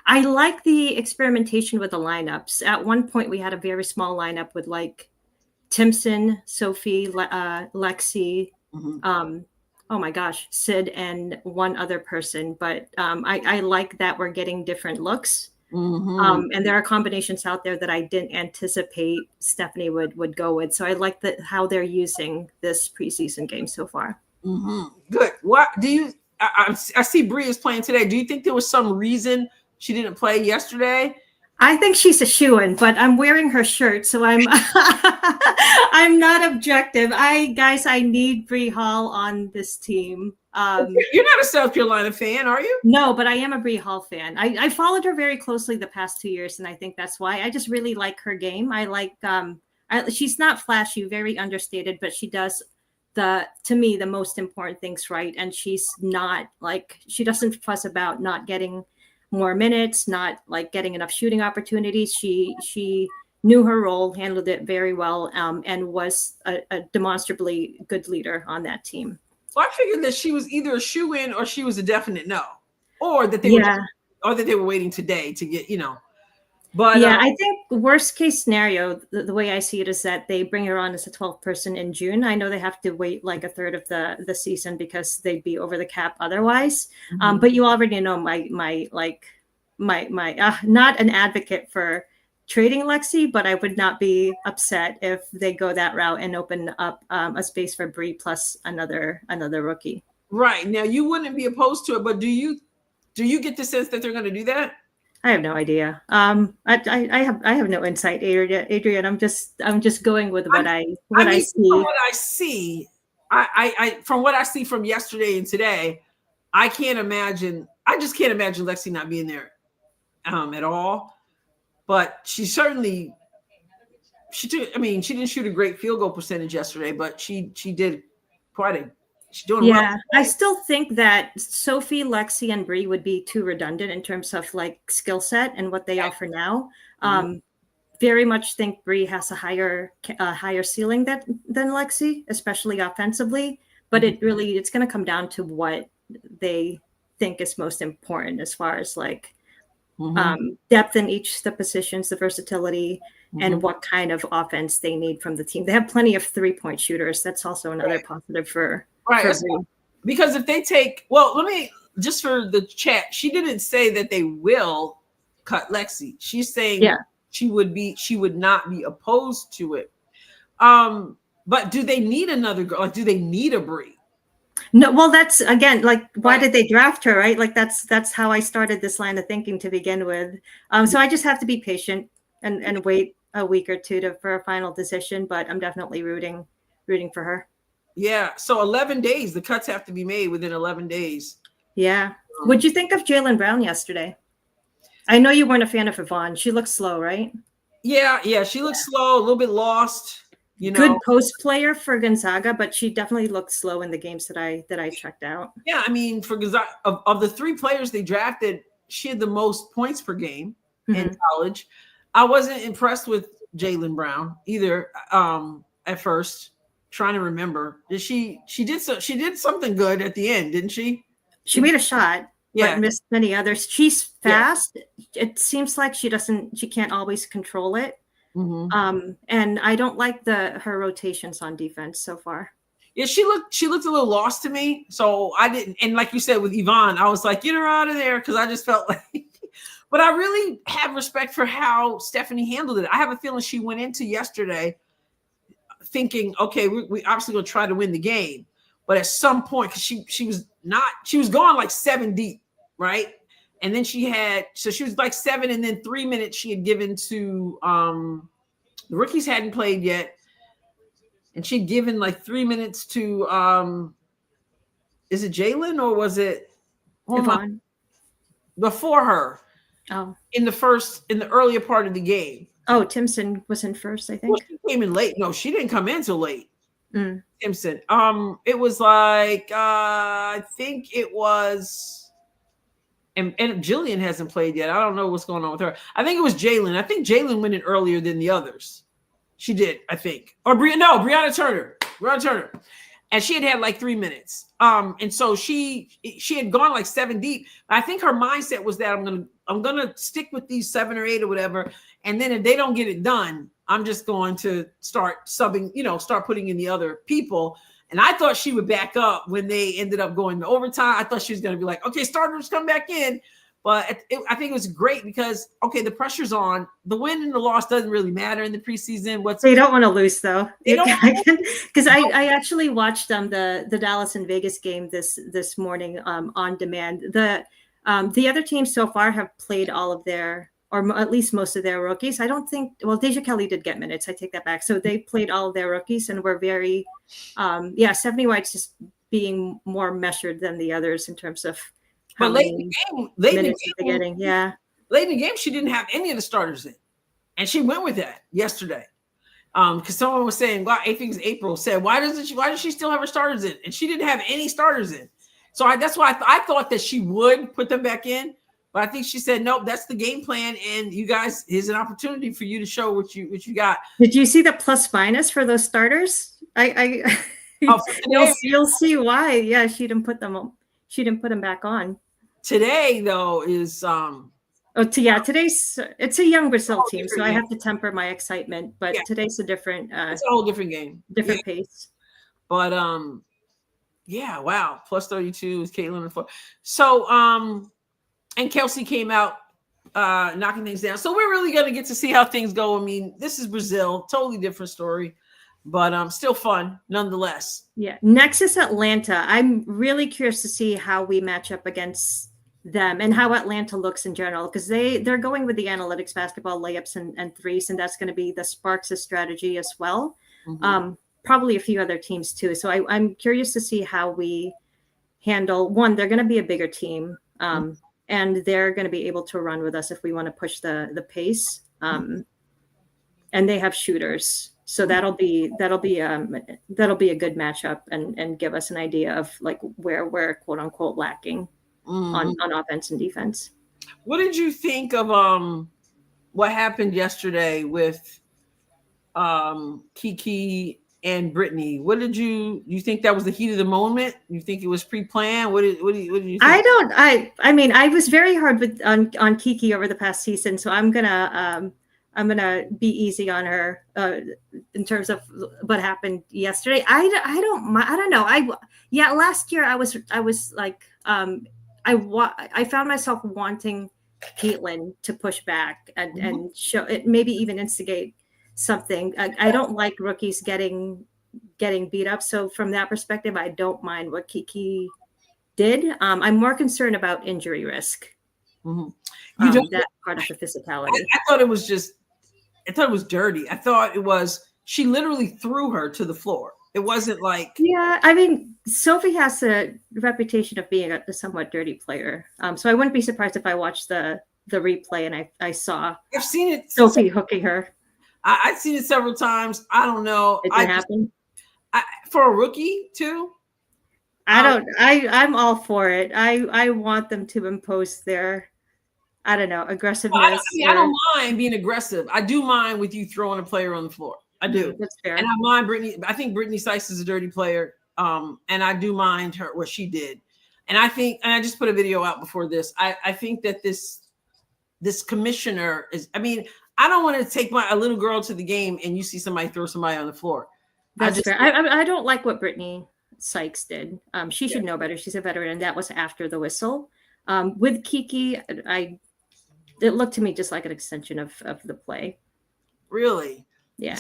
I like the experimentation with the lineups. At one point we had a very small lineup with like Timpson, Sophie, Lexi, Mm-hmm. oh my gosh, Sid and one other person. But I like that we're getting different looks. Mm-hmm. And there are combinations out there that I didn't anticipate Stephanie would go with. So I like how they're using this preseason game so far. Mm-hmm. Good. What do you? I see Bree is playing today. Do you think there was some reason she didn't play yesterday? I think she's a shoo-in, but I'm wearing her shirt, so I'm I'm not objective. I need Bree Hall on this team. You're not a South Carolina fan, are you? No, but I am a Bree Hall fan. I followed her very closely the past 2 years, and I think that's why. I just really like her game. I like she's not flashy, very understated, but she does to me the most important things right, and she's not like, she doesn't fuss about not getting more minutes, not like getting enough shooting opportunities. She knew her role, handled it very well, and was a demonstrably good leader on that team. Well, I figured that she was either a shoe-in or she was a definite no, or that they were waiting today to get, But yeah, I think worst case scenario, the way I see it is that they bring her on as a 12th person in June. I know they have to wait like a third of the season because they'd be over the cap otherwise. Mm-hmm. But you already know my not an advocate for trading Lexi, but I would not be upset if they go that route and open up a space for Bree plus another rookie. Right. Now you wouldn't be opposed to it, but do you get the sense that they're going to do that? I have no idea. I have no insight, Adrienne. I'm just going with what I see. From what I see, I from what I see from yesterday and today, I just can't imagine Lexi not being there at all. But she didn't shoot a great field goal percentage yesterday, but she did she's doing well. Yeah, I still think that Sophie, Lexi, and Bree would be too redundant in terms of like skill set and what they offer now. Very much think Bree has a higher ceiling than Lexi, especially offensively. But it's going to come down to what they think is most important as far as like depth in each of the positions, the versatility, and what kind of offense they need from the team. They have plenty of 3-point shooters. That's also another positive for Bree. Because if they take, well, let me just for the chat, she didn't say that they will cut Lexi. She's saying she would not be opposed to it. But do they need another girl? Like, do they need a Bree? No, well, that's again, like, why did they draft her, right? Like, that's how I started this line of thinking to begin with. So I just have to be patient and wait a week or two for a final decision. But I'm definitely rooting for her. Yeah. So 11 days, the cuts have to be made within 11 days. Yeah. What'd you think of Jaylen Brown yesterday? I know you weren't a fan of Yvonne. She looked slow, right? Yeah. She looked slow, a little bit lost. Good post player for Gonzaga, but she definitely looked slow in the games that I checked out. Yeah, I mean, for Gonzaga, of the 3 players they drafted, she had the most points per game in college. I wasn't impressed with Jaylen Brown either. At first, trying to remember, she did something good at the end, didn't she? She made a shot, but missed many others. She's fast. Yeah. It seems like she can't always control it. And I don't like her rotations on defense so far. Yeah, she looked a little lost to me. So I didn't, and like you said with Yvonne, I was like, get her out of there, because I just felt like, but I really have respect for how Stephanie handled it. I have a feeling she went into yesterday thinking, okay, we obviously gonna try to win the game, but at some point, because she was going like 7 deep, right? And then she was like 7, and then 3 minutes she had given to the rookies hadn't played yet. And she'd given like 3 minutes to is it Jaylen or was it Yvonne? Before her. Oh. In the earlier part of the game. Oh, Timson was in first, I think. Well, she came in late. No, she didn't come in till late. Timson. It was like I think it was. And Jillian hasn't played yet. I don't know what's going on with her. I think it was Jaylen. I think Jaylen went in earlier than the others. She did, I think. Or Brianna Turner. And she had like 3 minutes. And so she had gone like 7 deep. I think her mindset was that I'm gonna stick with these 7 or 8 or whatever. And then if they don't get it done, I'm just going to start subbing, start putting in the other people. And I thought she would back up when they ended up going to overtime. I thought she was going to be like, okay, starters come back in. But I think it was great because, okay, the pressure's on. The win and the loss doesn't really matter in the preseason. They don't want to lose, though. Because I actually watched the Dallas and Vegas game this morning on demand. The other teams so far have played all of their, or at least most of their rookies. I don't think, Deja Kelly did get minutes. I take that back. So they played all of their rookies and were very, 70 White's just being more measured than the others in terms of how many minutes they're getting. Yeah. Late in the game, she didn't have any of the starters in. And she went with that yesterday. Because someone was saying, well, I think April said, why does she still have her starters in? And she didn't have any starters in. So that's why I thought that she would put them back in. But I think she said, nope, that's the game plan. And you guys, here's an opportunity for you to show what you got. Did you see the plus minus for those starters? You'll see why. Yeah, she didn't put them back on. Today, though, is today's it's a young Brazil team, so I have to temper my excitement. But today's a different it's a whole different game. Different pace. But wow. Plus 32 is Caitlin and 4. So and Kelsey came out knocking things down. So we're really going to get to see how things go. I mean, this is Brazil, totally different story. but still fun nonetheless. Yeah. Next is Atlanta. I'm really curious to see how we match up against them and how Atlanta looks in general, because they're going with the analytics basketball, layups and threes, and that's going to be the Sparks' strategy as well. Probably a few other teams too. So I'm curious to see how we handle one. They're going to be a bigger team, and they're going to be able to run with us if we want to push the pace. And they have shooters, so that'll be a good matchup and give us an idea of like where we're quote unquote lacking on offense and defense. What did you think of what happened yesterday with Kiki and Brittany? What did you think that was the heat of the moment? You think it was pre-planned? What did you think? I mean, I was very hard on Kiki over the past season, so I'm gonna be easy on her in terms of what happened yesterday. I don't know. Last year I was like I found myself wanting Caitlin to push back and show it, maybe even instigate something. I don't like rookies getting beat up. So from that perspective, I don't mind what Kiki did. I'm more concerned about injury risk. That part of the physicality. I thought it was dirty. I thought it was, she literally threw her to the floor. It wasn't like. Yeah, I mean, Sophie has a reputation of being a somewhat dirty player. So I wouldn't be surprised if I watched the replay and I saw I've seen it. Sophie hooking her. I've seen it several times. I don't know. Did it happen? For a rookie too? I'm all for it. I want them to impose their, I don't know, aggressiveness. I don't mind being aggressive. I do mind with you throwing a player on the floor. I do. That's fair. And I mind Brittany. I think Brittany Sykes is a dirty player. And I do mind her, what she did. And I think, and I just put a video out before this. I think that this commissioner is, I mean, I don't want to take a little girl to the game and you see somebody throw somebody on the floor. That's fair. I don't like what Brittany Sykes did. She should know better. She's a veteran, and that was after the whistle. With Kiki, it looked to me just like an extension of the play. Really? Yeah.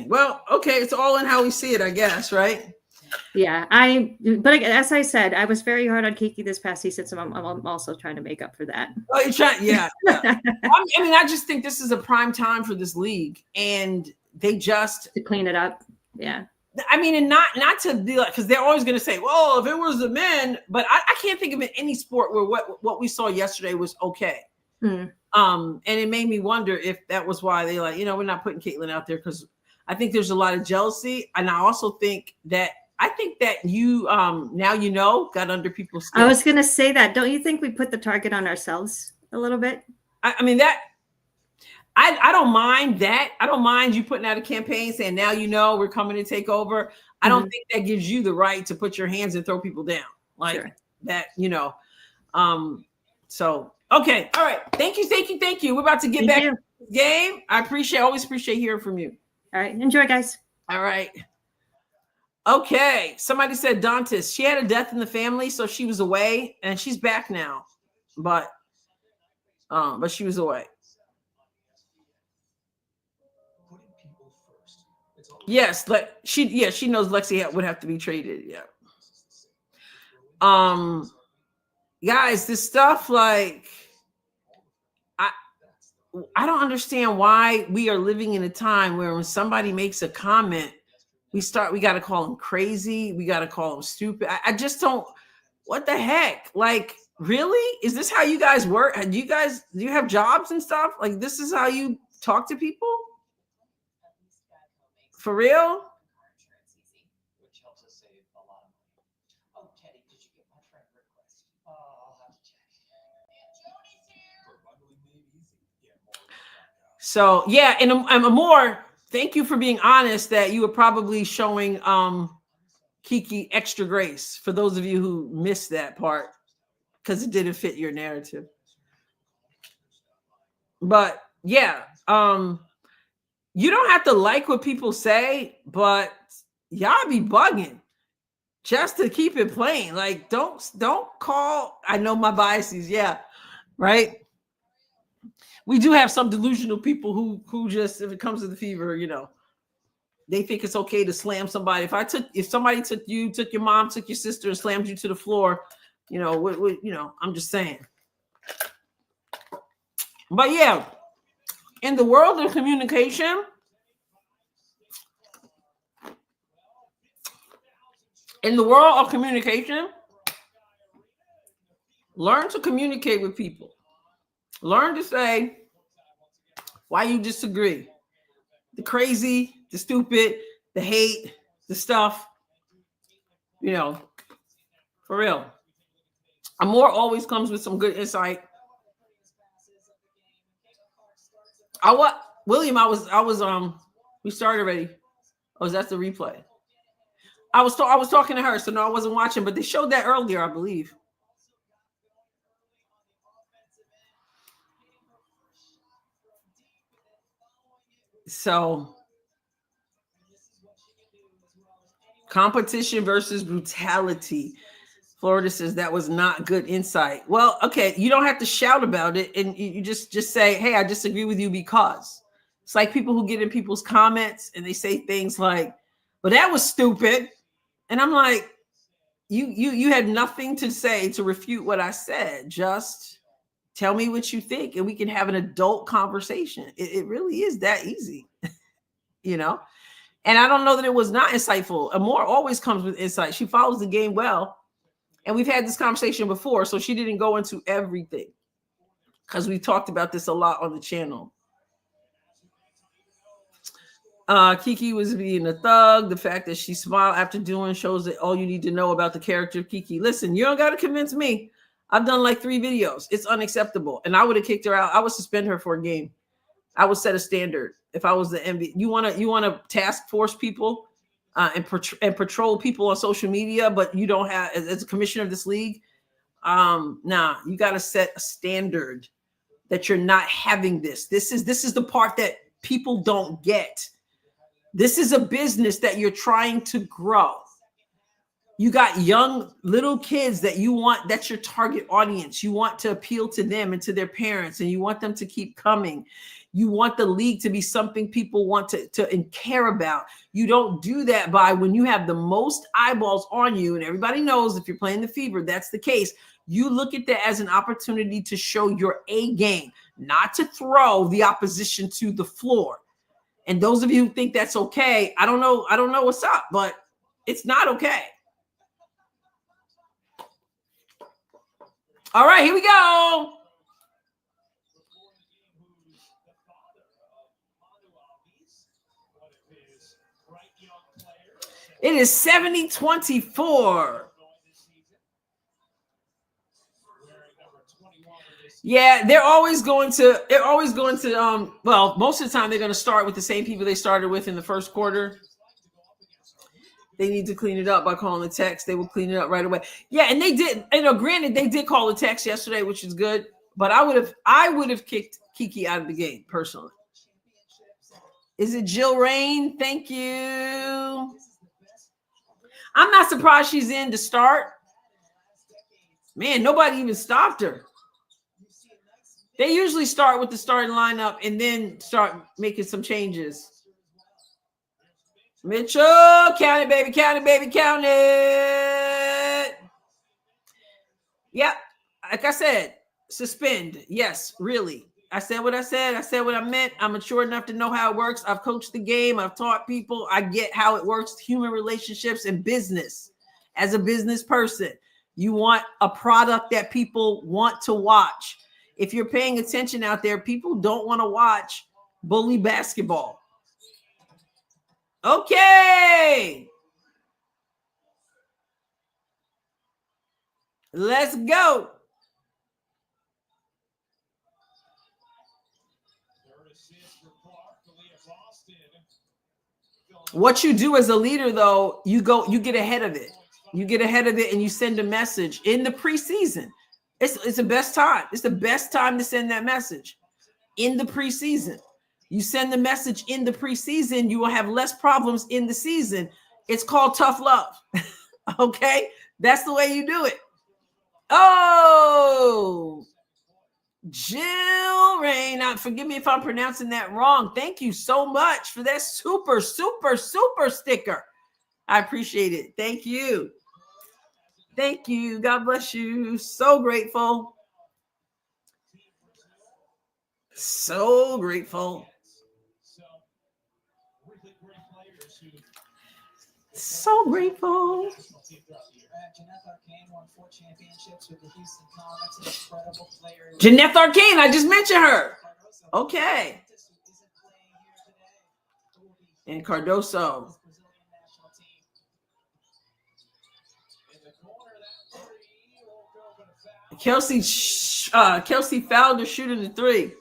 Well, okay, it's all in how we see it, I guess, right? Yeah, but as I said, I was very hard on Kiki this past season, so I'm also trying to make up for that. Oh, you're trying, yeah. I just think this is a prime time for this league, and they just to clean it up. Yeah. I mean, and not to be like, because they're always going to say, well, if it was the men, but I can't think of any sport where what we saw yesterday was okay. And it made me wonder if that was why they like, we're not putting Caitlin out there, because I think there's a lot of jealousy, and I also think that you now got under people's skin. I was going to say that. Don't you think we put the target on ourselves a little bit? I mean that. I don't mind that. I don't mind you putting out a campaign saying now we're coming to take over. I don't think that gives you the right to put your hands and throw people down like that. So okay, all right. Thank you. We're about to get back to the game. I always appreciate hearing from you. All right, enjoy, guys. All right. Okay, somebody said Dantas. She had a death in the family, so she was away, and she's back now. But she was away. Yes, she knows Lexi would have to be traded. Yeah. Guys, this stuff like I don't understand why we are living in a time where when somebody makes a comment, we got to call them crazy. We got to call them stupid. I just don't, what the heck? Like, really? Is this how you guys work? Do you have jobs and stuff? Like, this is how you talk to people? For real? Which helps us save a lot of money. Oh, Teddy, did you get my friend request? I'll have to check. So yeah, and Amor, thank you for being honest that you were probably showing Kiki extra grace for those of you who missed that part because it didn't fit your narrative. But yeah, you don't have to like what people say, but y'all be bugging just to keep it plain. Like, don't call. I know my biases. Yeah. Right. We do have some delusional people who just, if it comes to the fever, they think it's okay to slam somebody. If somebody took your mom, took your sister, and slammed you to the floor, I'm just saying. But yeah, in the world of communication, learn to communicate with people. Learn to say why you disagree. The crazy, the stupid, the hate, the stuff, for real. Amor always comes with some good insight. We started already. Oh, that's the replay. I was talking to her, so no, I wasn't watching, but they showed that earlier, I believe. So, competition versus brutality. Florida says that was not good insight. Well, okay, you don't have to shout about it, and you just say, hey, I disagree with you because. It's like people who get in people's comments and they say things like, well, that was stupid. And I'm like, you had nothing to say to refute what I said. Just tell me what you think and we can have an adult conversation. It really is that easy, And I don't know that it was not insightful. Amor always comes with insight. She follows the game well. And we've had this conversation before, so she didn't go into everything because we talked about this a lot on the channel. Kiki was being a thug. The fact that she smiled after doing shows that all you need to know about the character of Kiki. Listen, you don't got to convince me. I've done like 3 videos. It's unacceptable. And I would have kicked her out. I would suspend her for a game. I would set a standard if I was the NBA. You want to task force people and patrol people on social media, but you don't have, as a commissioner of this league, you got to set a standard that you're not having this. This is the part that people don't get. This is a business that you're trying to grow. You got young little kids that you want, that's your target audience. You want to appeal to them and to their parents, and you want them to keep coming. You want the league to be something people want to and care about. You don't do that by when you have the most eyeballs on you, and everybody knows if you're playing the Fever, that's the case. You look at that as an opportunity to show your A game, not to throw the opposition to the floor. And those of you who think that's okay, I don't know what's up, but it's not okay. All right, here we go. It is 70-24. Yeah, they're always going to well, most of the time they're going to start with the same people they started with in the first quarter. They need to clean it up by calling the text. They will clean it up right away. Yeah, and they did, granted, they did call the text yesterday, which is good, but I would have kicked Kiki out of the game personally. Is it Jill Rain? Thank you. I'm not surprised she's in to start. Man, nobody even stopped her. They usually start with the starting lineup and then start making some changes. Mitchell, count it, baby, count it, baby, count it. Yep, like I said, suspend. Yes, really. I said what I said. I said what I meant. I'm mature enough to know how it works. I've coached the game. I've taught people. I get how it works, human relationships and business. As a business person, you want a product that people want to watch. If you're paying attention out there, people don't want to watch bully basketball. Okay. Let's go. What you do as a leader, though, you get ahead of it. You get ahead of it and you send a message in the preseason. It's the best time. It's the best time to send that message in the preseason. You send the message in the preseason, you will have less problems in the season. It's called tough love. Okay? That's the way you do it. Oh, Jill Rain. Forgive me if I'm pronouncing that wrong. Thank you so much for that super sticker. I appreciate it. Thank you. Thank you. God bless you. So grateful. So grateful. So grateful. Jeanette Arcane won 4 championships with the Houston Comets, an incredible player. Jeanette Arcane, I just mentioned her. Okay. And Cardoso. Kelsey fouled her shooting the 3.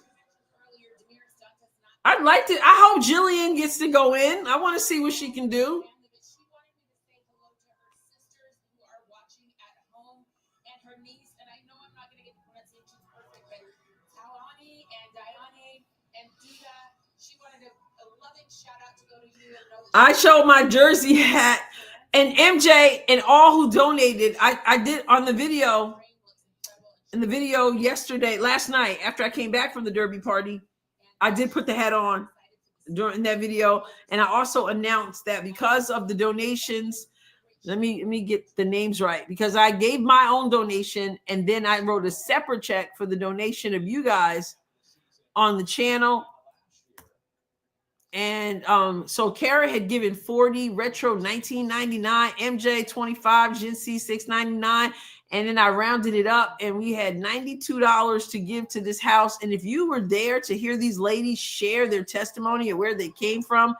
I'd like to. I hope Jillian gets to go in. I want to see what she can do. I showed my jersey hat, and MJ and all who donated. I did on the video. In the video last night, after I came back from the Derby party, I did put the hat on during that video, and I also announced that because of the donations. Let me get the names right, because I gave my own donation, and then I wrote a separate check for the donation of you guys on the channel. And so Kara had given 40, Retro 19.99, MJ 25, Gen C 6.99, and then I rounded it up, and we had $92 to give to this house. And if you were there to hear these ladies share their testimony of where they came from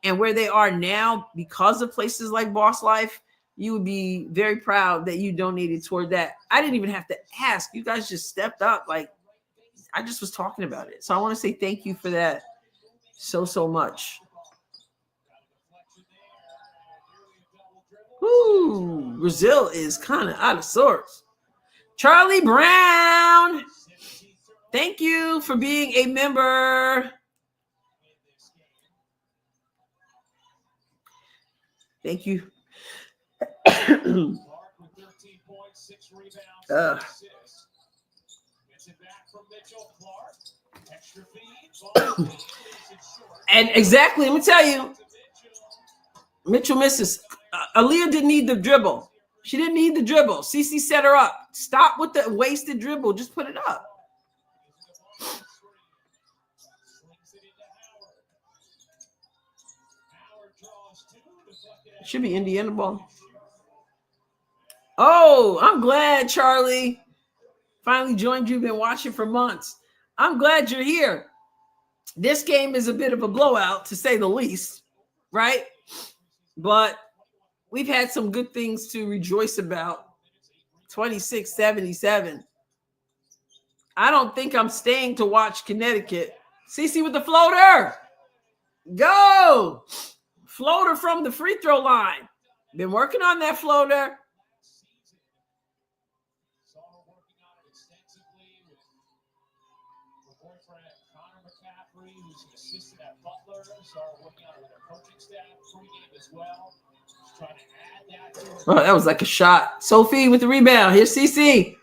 and where they are now because of places like Boss Life, you would be very proud that you donated toward that. I didn't even have to ask. You guys just stepped up. Like, I just was talking about it. So I want to say thank you for that so much. Ooh, Brazil is kind of out of sorts. Charlie Brown, thank you for being a member. Thank you. And exactly, let me tell you, Mitchell misses. Aaliyah didn't need the dribble. She didn't need the dribble. Cece set her up. Stop with the wasted dribble. Just put it up. It should be Indiana ball. Oh, I'm glad, Charlie. Finally joined you. Been watching for months. I'm glad you're here. This game is a bit of a blowout, to say the least, right? But we've had some good things to rejoice about. 26-77. I don't think I'm staying to watch Connecticut. Cece with the floater. Go. Floater from the free throw line. Been working on that floater. Oh, that was like a shot. Sophie with the rebound. Here's CC.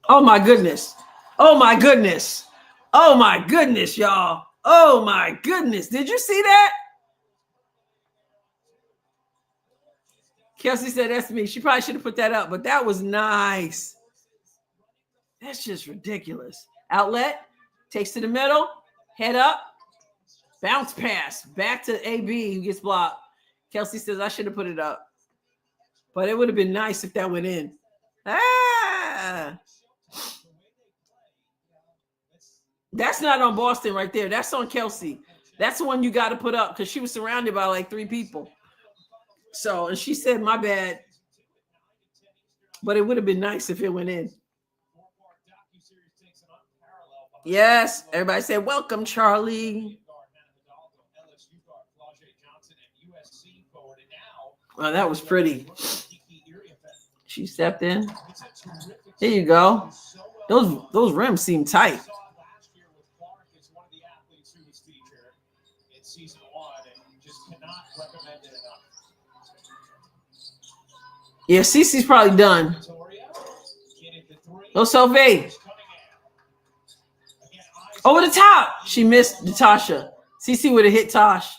Oh, my goodness. Oh, my goodness. Oh, my goodness, y'all. Oh, my goodness. Did you see that? Kelsey said that's me. She probably should have put that up, but that was nice. That's just ridiculous. Outlet. Takes to the middle. Head up. Bounce pass. Back to AB who gets blocked. Kelsey says I should have put it up. But it would have been nice if that went in. Ah! That's not on Boston right there. That's on Kelsey. That's the one you got to put up because she was surrounded by like 3 people. So, and she said, my bad. But it would have been nice if it went in. Yes. Everybody said, welcome, Charlie. Oh, that was pretty. She stepped in. Here you go. Those rims seem tight. Yeah, Cece's probably done. Go Sophie. Over the top. She missed Natasha. CC would have hit Tosh.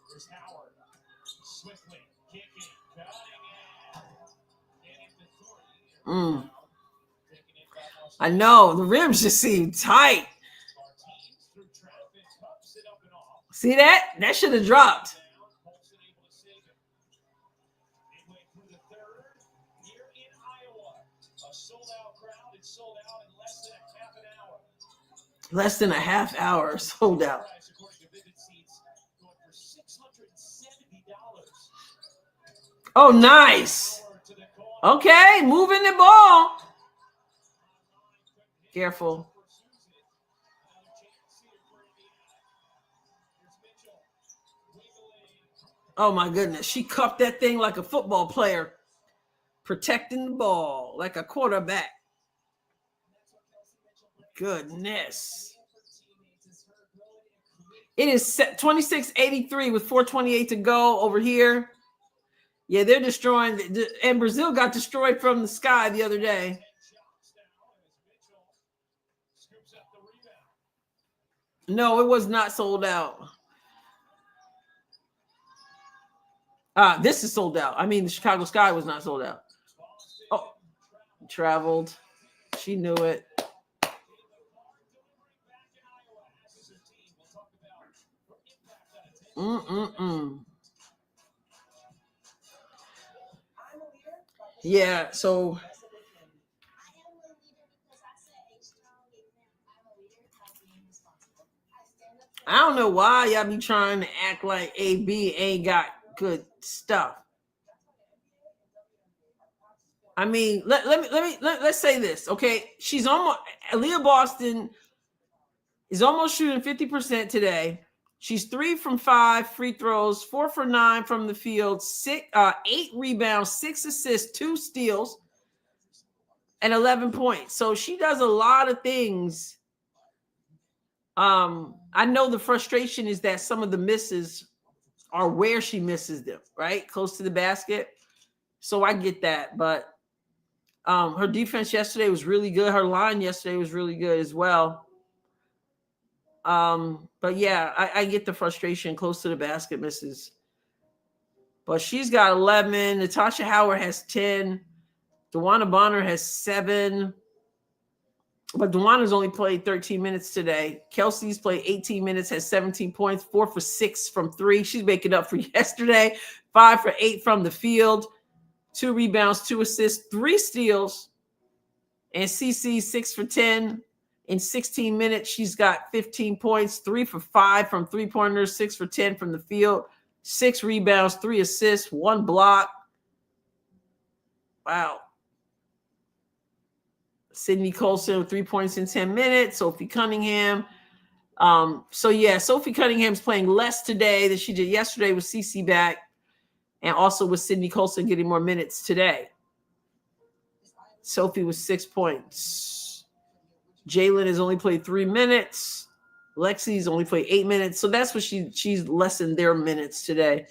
Here's Howard. Swiftly kicking, cutting it. Mm. I know. The rims just seem tight. See that? That should have dropped. Less than a half hour sold out. Oh, nice. Okay, moving the ball. Careful. Oh, my goodness. She cuffed that thing like a football player, protecting the ball like a quarterback. Goodness. It is 26-83 with 4:28 to go over here. Yeah, they're destroying. And Brazil got destroyed from the sky the other day. No, it was not sold out. This is sold out. I mean, the Chicago Sky was not sold out. Oh, traveled. She knew it. Yeah, so I don't know why y'all be trying to act like AB ain't got good stuff. I mean, let's say this, okay? She's almost Aaliyah Boston is almost shooting 50% today. She's 3 from 5 free throws, 4 for 9 from the field, 8 rebounds, 6 assists, 2 steals, and 11 points. So she does a lot of things. I know the frustration is that some of the misses are where she misses them, right? Close to the basket. So I get that. But her defense yesterday was really good. Her line yesterday was really good as well. But yeah, I get the frustration close to the basket misses. But she's got 11. Natasha Howard has 10. DeWanna Bonner has 7. But DeWanna's only played 13 minutes today. Kelsey's played 18 minutes, has 17 points, 4 for 6 from 3. She's making up for yesterday. 5 for 8 from the field. 2 rebounds, 2 assists, 3 steals. And CC 6 for 10. In 16 minutes, she's got 15 points, 3 for 5 from three-pointers, 6 for 10 from the field, 6 rebounds, 3 assists, 1 block. Wow. Sydney Colson with 3 points in 10 minutes. Sophie Cunningham. Sophie Cunningham's playing less today than she did yesterday with CC back, and also with Sydney Colson getting more minutes today. Sophie was 6 points. Jalen has only played 3 minutes. Lexi's only played 8 minutes. So that's what she's lessened their minutes today.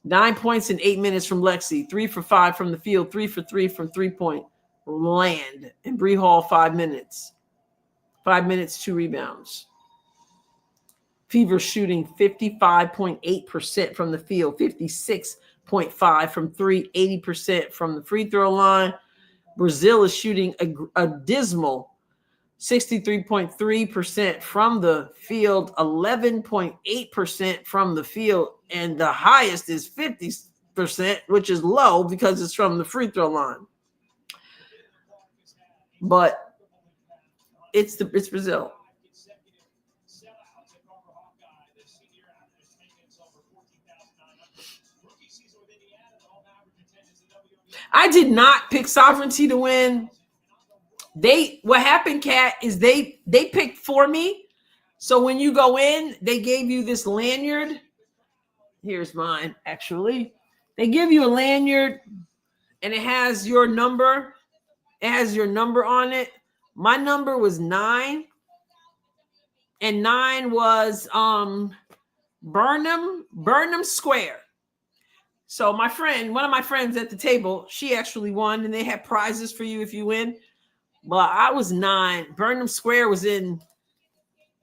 9 points in 8 minutes from Lexi. 3 for 5 from the field. 3 for 3 from 3-point land. And Bree Hall, 5 minutes. 5 minutes, 2 rebounds. Fever shooting 55.8% from the field. 56.5 from 3. 80% from the free throw line. Brazil is shooting a dismal 63.3% from the field, 11.8% from the field, and the highest is 50%, which is low because it's from the free throw line. But it's Brazil. I did not pick Sovereignty to win. What happened, Kat, is they picked for me. So when you go in, they gave you this lanyard. Here's mine, actually. They give you a lanyard, and it has your number. It has your number on it. My number was 9, and 9 was Burnham Square. So one of my friends at the table, she actually won, and they had prizes for you if you win. But I was 9. Burnham Square was in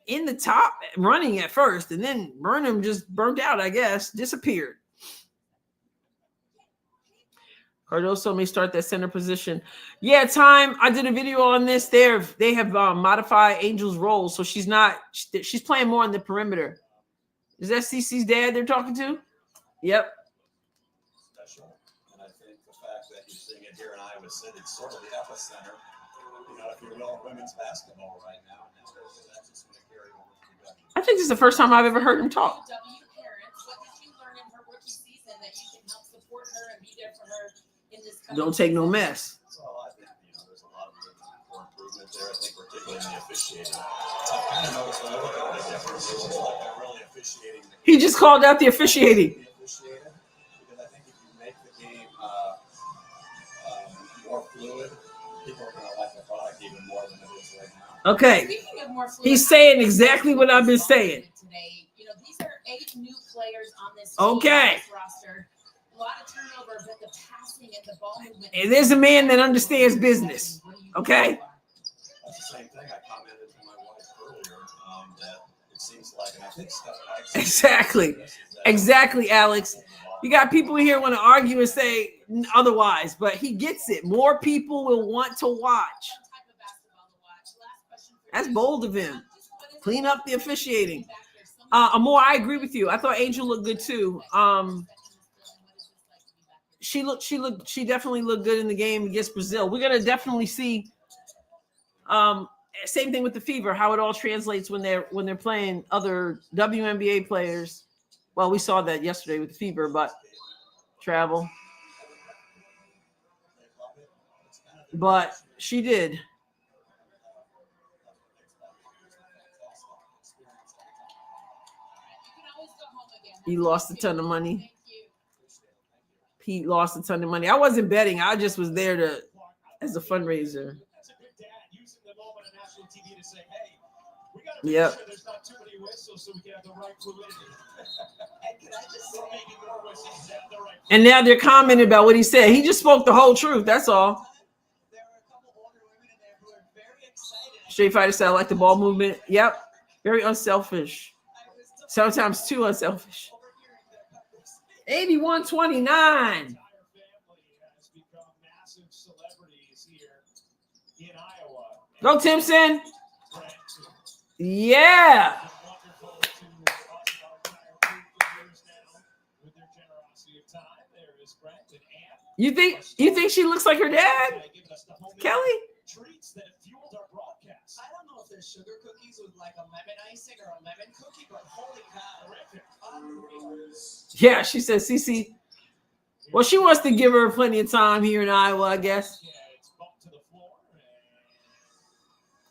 the top running at first, and then Burnham just burnt out, I guess, disappeared. Cardoso may start that center position. Yeah, time. I did a video on this. They have modified Angel's role, so she's playing more on the perimeter. Is that CC's dad they're talking to? Yep. Special, and I think the fact that you're seeing it here in Iowa City, it's sort of the epicenter. If you will, women's basketball right now, and that's just going to carry over to the W. I think this is the first time I've ever heard him talk. W parents, what did you learn in her rookie season that you can help support her and be there for her in this? Don't take no mess. So I think there's a lot of room for improvement there. I think particularly in the officiating. I kind of noticed when I look at the difference, it looks like they're really officiating. He just called out the officiating. Because I think if you make the game more fluid, people are going to like the product even more than it is right now. Okay. Speaking of more fluid, He's saying exactly what I've been saying. Today, these are 8 new players on this Okay. roster. A lot of turnover, but the passing and the ball movement. And there's a man that understands business. Okay. That's the same thing I commented to my wife earlier. That it seems like, and I think stuff. Exactly, Alex. You got people here want to argue and say otherwise, but he gets it. More people will want to watch. That's bold of him. Clean up the officiating. Amor, I agree with you. I thought Angel looked good too. She definitely looked good in the game against Brazil. We're gonna definitely see. Same thing with the Fever, how it all translates when they're playing other WNBA players. Well, we saw that yesterday with the Fever, but travel. But she did. He lost a ton of money. Pete lost a ton of money. I wasn't betting. I just was there as a fundraiser. Yep. Sure there's not too many whistles so we can have the right fluidity. And now they're commenting about what he said. He just spoke the whole truth. That's all. Street Fighter said, I like the ball movement. Yep. Very unselfish. Sometimes too unselfish. 81-29. Go, Timpson. Yeah. You think she looks like her dad? Kelly? Treats that have fueled our broadcast. I don't know if they're sugar cookies with like a lemon icing or a lemon cookie, but holy cow. Yeah, she says CC. Well, she wants to give her plenty of time here in Iowa, I guess. Yeah, it's bumped to the floor.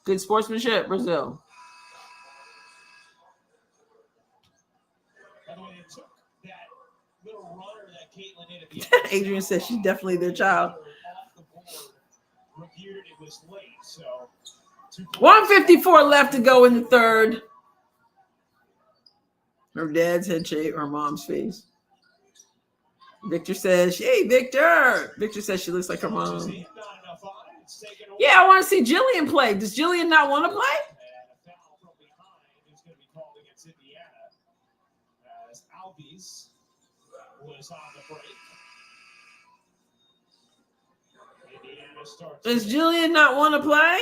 Good sportsmanship, Brazil. By the way, it took that little runner that Caitlin hit at the end. Adrienne says she's definitely their child. Off the board, reviewed it was late, so 154 left to go in the third. Her dad's head shape, her mom's face. Victor says, hey, Victor. Victor says she looks like her mom. Yeah, I want to see Jillian play. Does Jillian not want to play? And a foul from behind is going to be called against Indiana as Albies was on the break. Indiana starts. Does Jillian not want to play?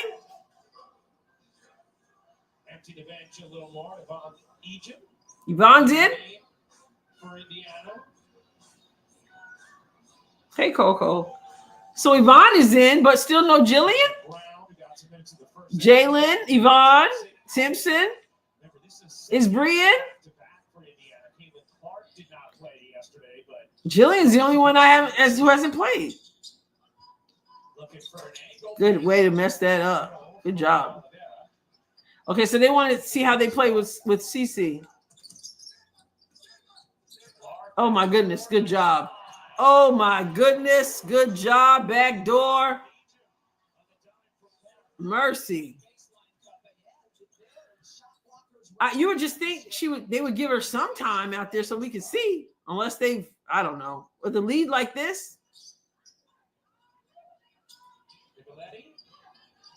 Empty the bench a little more. Yvonne Egypt. Yvonne did? For Indiana. Hey, Coco. So Yvonne is in, but still no Jillian? Jalen, Yvonne, Simpson. Is Brian? Jillian's the only one I have who hasn't played. Good way to mess that up. Good job. Okay, so they want to see how they play with CC. Oh my goodness, good job. Oh my goodness, good job. Back door. Mercy. You would just think they would give her some time out there so we could see, unless I don't know, with a lead like this.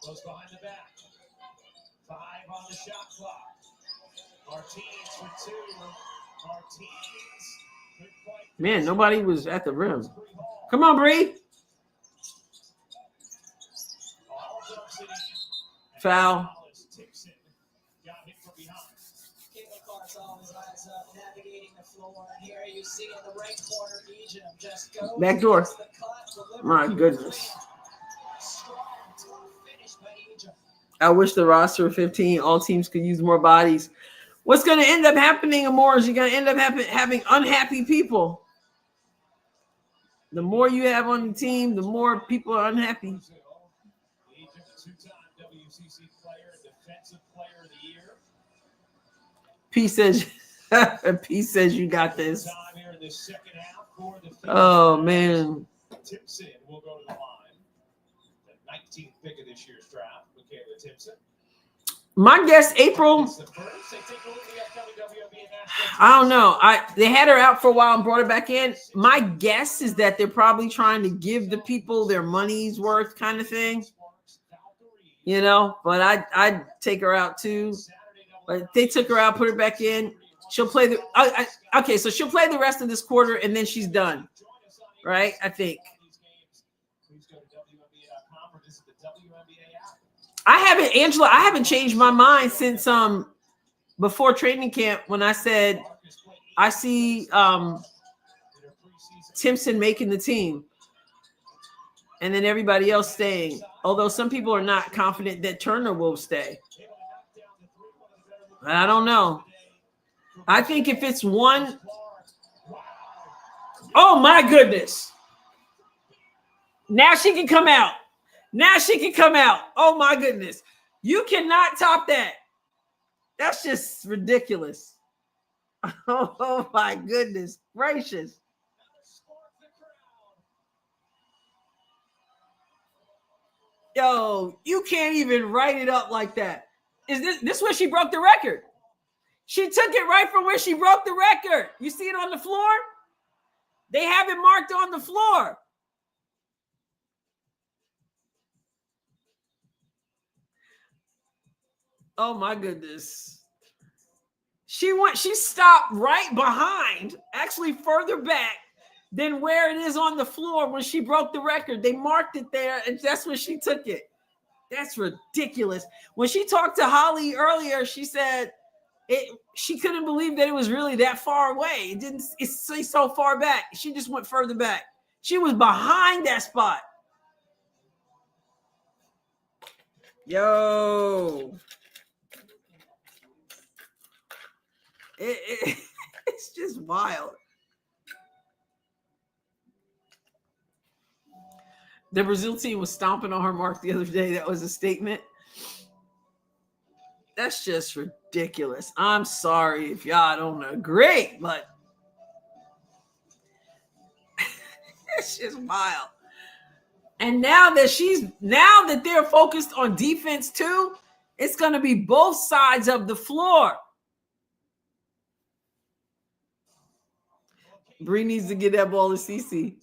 Goes behind the back. 5 on the shot clock. Martinez for 2. Martinez. Man, nobody was at the rim. Come on, Bree. Foul. Caitlin Clark's always eyes up, navigating the floor. And here you see in the right corner, Adrienne just goes. Back door. The cut, My goodness. strong, tough finish by Adrienne. I wish the roster of 15, all teams could use more bodies. What's going to end up happening, Amor, is you're going to end up having unhappy people. The more you have on the team, the more people are unhappy. Two-time WCC player, defensive player of the year. P says you got this. Time here in the second half for the Oh, man. Timpson will go to the line. The 19th pick of this year's draft, Michaela Timpson. My guess, April. It's the first. They take a look at the upcoming WNBA national I don't know. They had her out for a while and brought her back in. My guess is that they're probably trying to give the people their money's worth kind of thing. You know, but I'd take her out too. But if they took her out, put her back in. She'll play the okay, so she'll play the rest of this quarter and then she's done. Right? I think. I haven't changed my mind since before training camp when I said I see Timpson making the team and then everybody else staying. Although some people are not confident that Turner will stay. I don't know. I think if it's one, oh my goodness. Now she can come out. Now she can come out. Oh my goodness. You cannot top that. That's just ridiculous. Oh my goodness gracious. Yo, you can't even write it up like that. Is this where she broke the record? She took it right from where she broke the record. You see it on the floor? They have it marked on the floor. Oh my goodness. She stopped right behind, actually further back than where it is on the floor when she broke the record. They marked it there, and that's when she took it. That's ridiculous. When she talked to Holly earlier, she said she couldn't believe that it was really that far away. It's so far back. She just went further back. She was behind that spot. Yo. It's just wild. The Brazil team was stomping on her mark the other day. That was a statement. That's just ridiculous. I'm sorry if y'all don't agree, but it's just wild. And now that they're focused on defense too, it's going to be both sides of the floor. Bree needs to get that ball to Cece.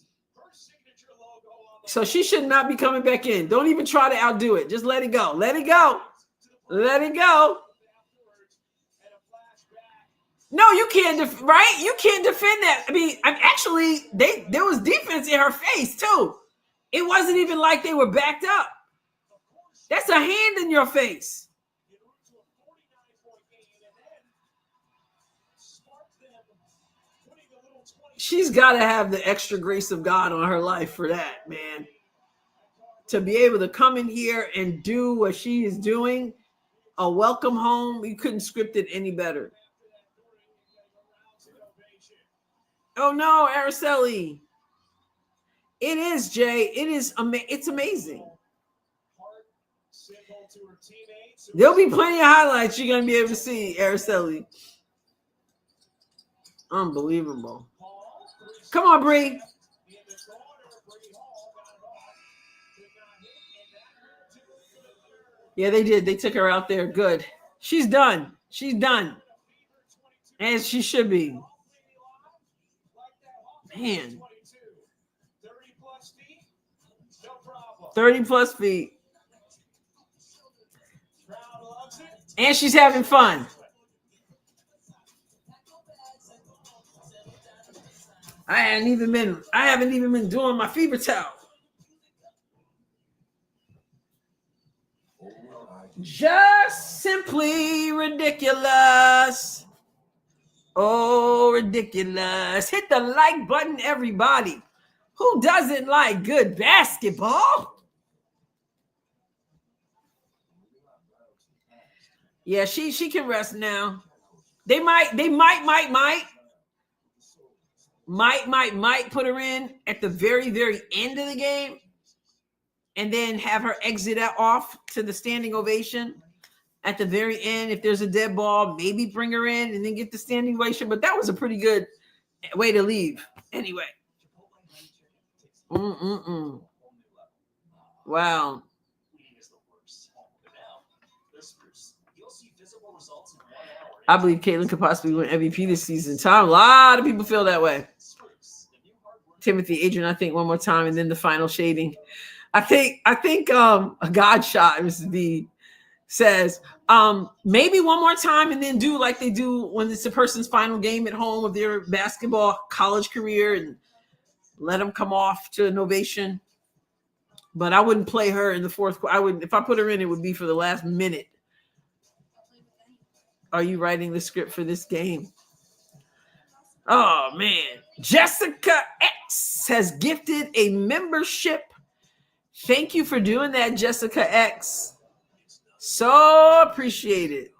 So she should not be coming back in. Don't even try to outdo it. Just let it go. Let it go. Let it go. No, you can't, right? You can't defend that. I mean, actually, there was defense in her face, too. It wasn't even like they were backed up. That's a hand in your face. She's got to have the extra grace of God on her life for that, man. To be able to come in here and do what she is doing, a welcome home, you couldn't script it any better. Oh no, Araceli. It is, Jay. It's amazing. There'll be plenty of highlights you're going to be able to see, Araceli. Unbelievable. Come on, Bree. Yeah, they did. They took her out there. Good. She's done. She's done. As she should be. Man. 30 plus feet. And she's having fun. I haven't even been doing my fever towel. Just simply ridiculous. Oh, ridiculous. Hit the like button, everybody. Who doesn't like good basketball? Yeah, she can rest now. They might put her in at the very, very end of the game and then have her exit off to the standing ovation at the very end. If there's a dead ball, maybe bring her in and then get the standing ovation. But that was a pretty good way to leave. Anyway. Wow. I believe Caitlin could possibly win MVP this season. Tom, a lot of people feel that way. Timothy, Adrienne, I think one more time, and then the final shading. I think a God shot, Mrs. B says, maybe one more time and then do like they do when it's a person's final game at home of their basketball college career and let them come off to an ovation. But I wouldn't play her in the fourth quarter. I would, if I put her in, it would be for the last minute. Are you writing the script for this game? Oh, man. Jessica X has gifted a membership. Thank you for doing that, Jessica X. So appreciated.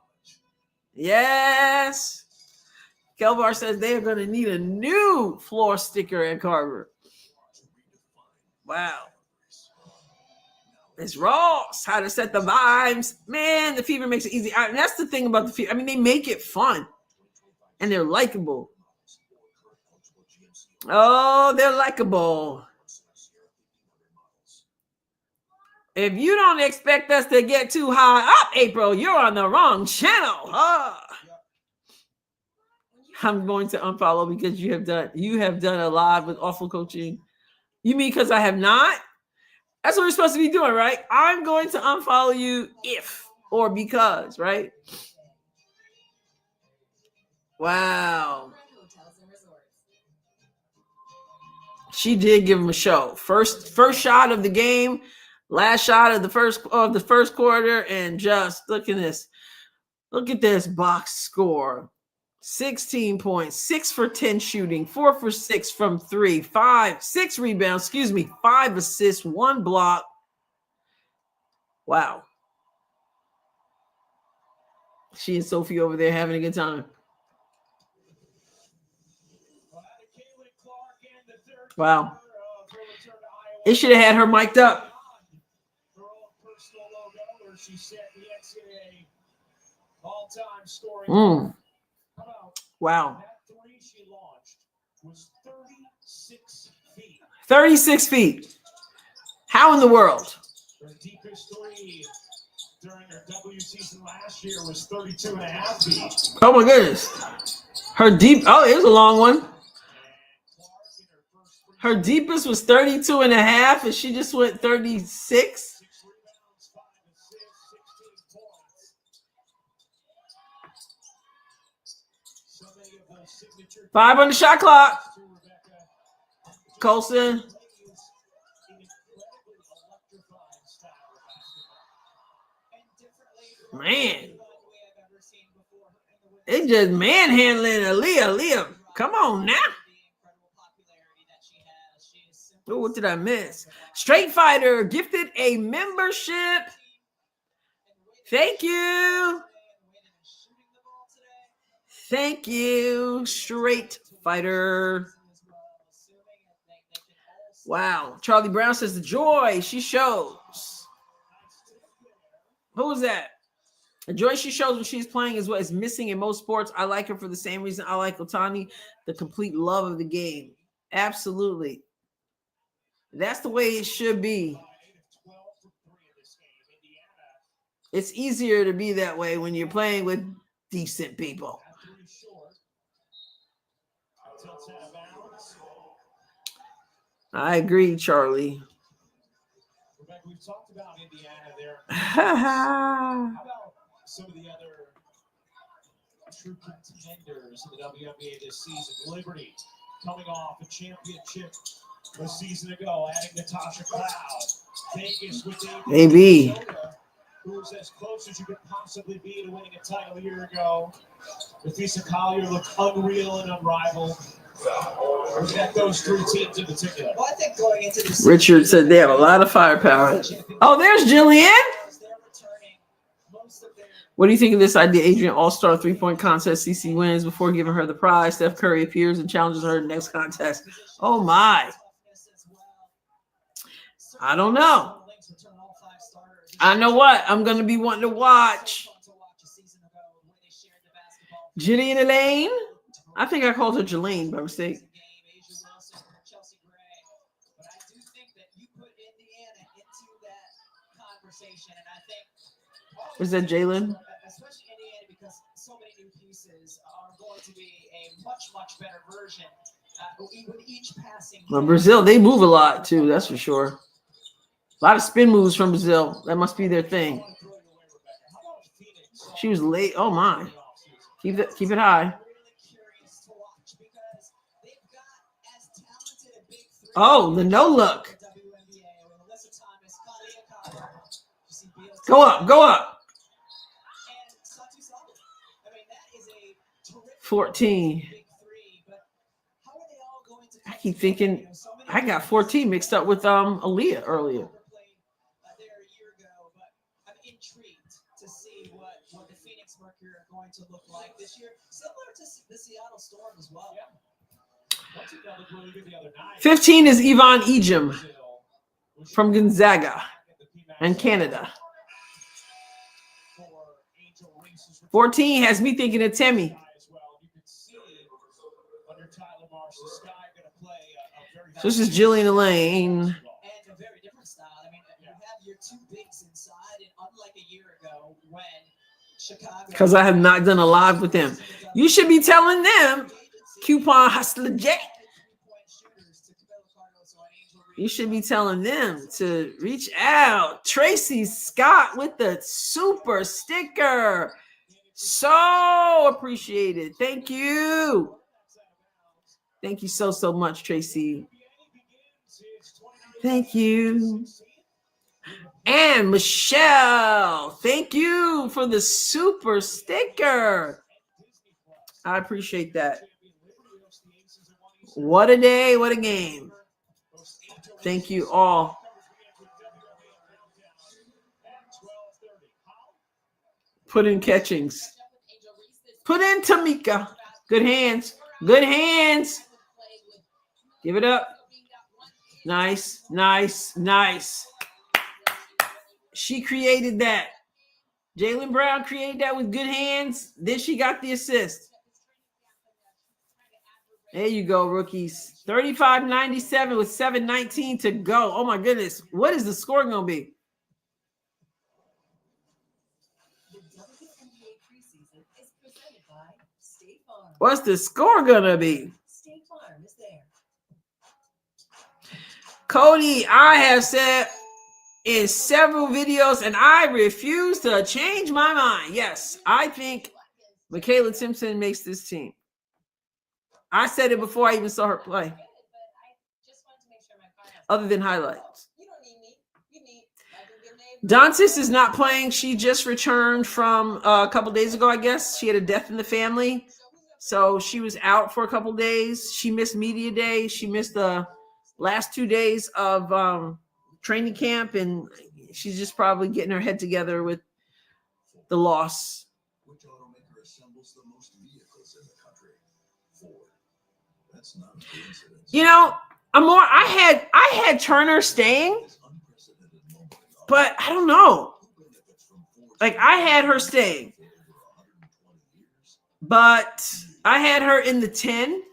Yes. Kelvar says they are going to need a new floor sticker at Carver. Wow. It's Ross, how to set the vibes. Man, the Fever makes it easy. And that's the thing about the Fever. I mean, they make it fun. And they're likable. Oh, they're likable. If you don't expect us to get too high up, April, you're on the wrong channel. I'm going to unfollow because you have done a lot with awful coaching. You mean because I have not? That's what we're supposed to be doing, right? I'm going to unfollow you if or because, right? Wow. She did give him a show. First shot of the game, last shot of the first quarter, and just look at this. Look at this box score. 16 points, 6 for 10 shooting, 4 for 6 from 3, 6 rebounds, 5 assists, 1 block. Wow. She and Sophie over there having a good time. Wow. It should have had her mic'd up. Wow. 36 feet. How in the world? Her deepest three during her W season last year was 32.5 feet. Oh my goodness. It was a long one. Her deepest was 32.5, and she just went 36. 5 on the shot clock. Colson. Man. It just manhandling Aaliyah. Come on now. Oh, what did I miss? Straight Fighter gifted a membership. Thank you. Thank you, Straight Fighter. Wow. Charlie Brown says the joy she shows. Who was that? The joy she shows when she's playing is what is missing in most sports. I like her for the same reason I like Otani, the complete love of the game. Absolutely. That's the way it should be. It's easier to be that way when you're playing with decent people. I agree, Charlie. We've talked about Indiana there. How about some of the other true contenders in the WNBA this season. Liberty coming off a championship a season ago, adding Natasha Cloud. Vegas with Maybe. who's as close as you could possibly be to winning a title a year ago. Lisa Collier looked unreal and unrivaled. We've got those three teams in particular. Well, I think going into this Richard said they have a lot of firepower. Oh, there's Jillian. What do you think of this idea? Adrienne All-Star three-point contest. CC wins before giving her the prize. Steph Curry appears and challenges her in the next contest. Oh, my. I don't know. I know what. I'm going to be wanting to watch. Jillian Elaine. I think I called her Jelaine by mistake. Was that Jalen? Especially Indiana, because so many new pieces are going to be a much better version with each passing. Well, Brazil, they move a lot too. That's for sure. A lot of spin moves from Brazil. That must be their thing. She was late. Oh my! Keep it high. Oh, the no look. Go up, go up. 14. I keep thinking I got 14 mixed up with Aaliyah earlier. I'm intrigued to see what the Phoenix Mercury are going to look like this year, similar to the Seattle Storm as well. 15 is Yvonne Ejim from Gonzaga and Canada. 14 has me thinking of Timmy. So this is Jillian Elaine. And a very different style. I mean, you have your two bigs inside, and unlike a year ago when Chicago. Because I have not done a live with them. You should be telling them, Coupon Hustler J. You should be telling them to reach out. Tracy Scott with the super sticker. So appreciated. Thank you. Thank you so much, Tracy. Thank you. And Michelle, thank you for the super sticker. I appreciate that. What a day, what a game. Thank you all. Put in Catchings. Put in Tamika. Good hands. Good hands. Give it up. Nice, nice, nice. She created that. Jaylen Brown created that with good hands. Then she got the assist. There you go, rookies. 35-97 with 7:19 to go. Oh, my goodness. What is the score going to be? The WNBA Preseason is presented by State Farm. What's the score going to be? State Farm is there. Cody, I have said in several videos, and I refuse to change my mind. Yes, I think Michaela Simpson makes this team. I said it before I even saw her play. Other than highlights. Dancis is not playing. She just returned from a couple days ago, I guess. She had a death in the family. So she was out for a couple days. She missed media day. She missed the last 2 days of training camp, and she's just probably getting her head together with the loss. Which automaker assembles the most vehicles in the country? Ford. That's not a coincidence. You know, I had Turner staying, but I don't know. Like, I had her staying, but I had her in the 10,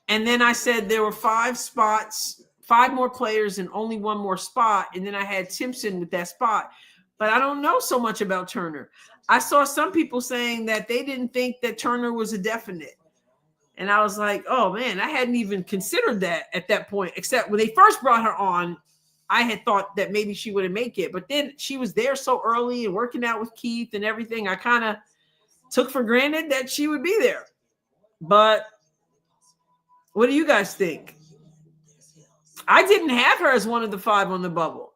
and then I said there were 5 spots, 5 more players and only 1 more spot, and then I had Simpson with that spot. But I don't know so much about Turner. I saw some people saying that they didn't think that Turner was a definite. And I was like, oh, man, I hadn't even considered that at that point, except when they first brought her on, I had thought that maybe she wouldn't make it, but then she was there so early and working out with Keith and everything. I kind of took for granted that she would be there. But what do you guys think? I didn't have her as one of the 5 on the bubble.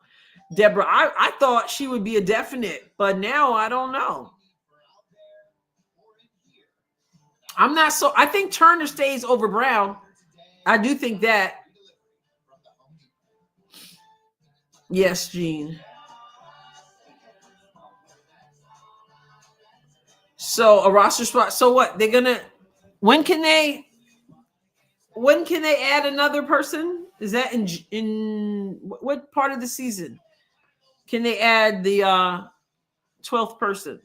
Deborah, I thought she would be a definite, but now I don't know. I think Turner stays over Brown. I do think that. Yes, Gene. So a roster spot. So what? They're gonna. When can they add another person? Is that in what part of the season? Can they add the 12th person?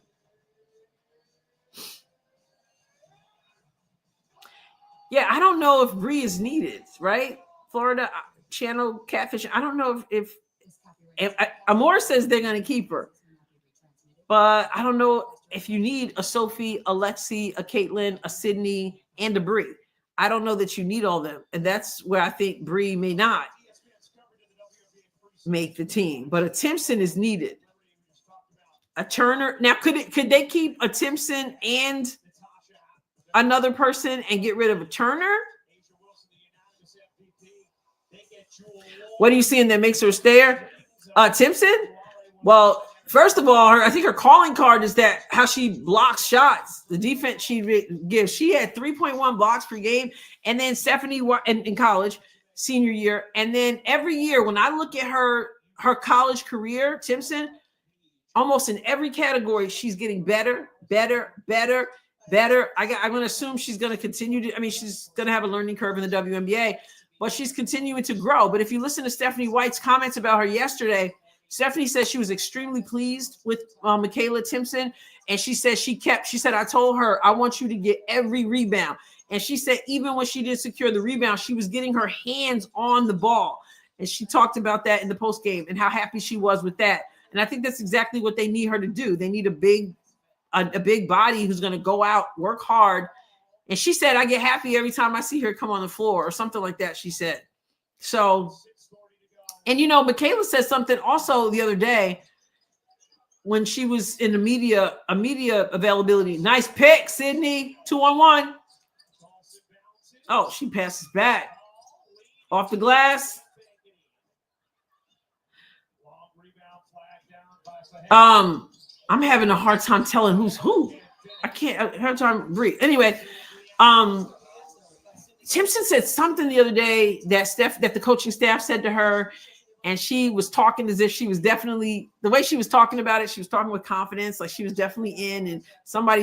Yeah, I don't know if Bree is needed, right? Florida Channel Catfish. I don't know if Amor says they're going to keep her. But I don't know if you need a Sophie, a Lexi, a Caitlin, a Sydney, and a Bree. I don't know that you need all them. And that's where I think Bree may not make the team. But a Timpson is needed. A Turner. Now, could they keep a Timpson and another person and get rid of a Turner? What are you seeing that makes her stay? Timpson? Well, first of all, I think her calling card is that how she blocks shots. The defense she gives. She had 3.1 blocks per game. And then Stephanie in college, senior year. And then every year when I look at her college career, Timpson, almost in every category, she's getting better. I'm going to assume she's going to continue to, she's going to have a learning curve in the WNBA, but she's continuing to grow. But if you listen to Stephanie White's comments about her yesterday, Stephanie said she was extremely pleased with Michaela Timpson. And she said, I told her, I want you to get every rebound. And she said, even when she didn't secure the rebound, she was getting her hands on the ball. And she talked about that in the post game and how happy she was with that. And I think that's exactly what they need her to do. They need a big body who's going to go out, work hard. And she said, I get happy every time I see her come on the floor or something like that, she said. So, and Michaela said something also the other day when she was in the media availability. Nice pick, Sydney, 2-on-1. Oh, she passes back. Off the glass. I'm having a hard time telling who's who. I have a hard time read. Anyway, Timpson said something the other day that the coaching staff said to her, and she was talking as if she was definitely, the way she was talking about it, she was talking with confidence, like she was definitely in. And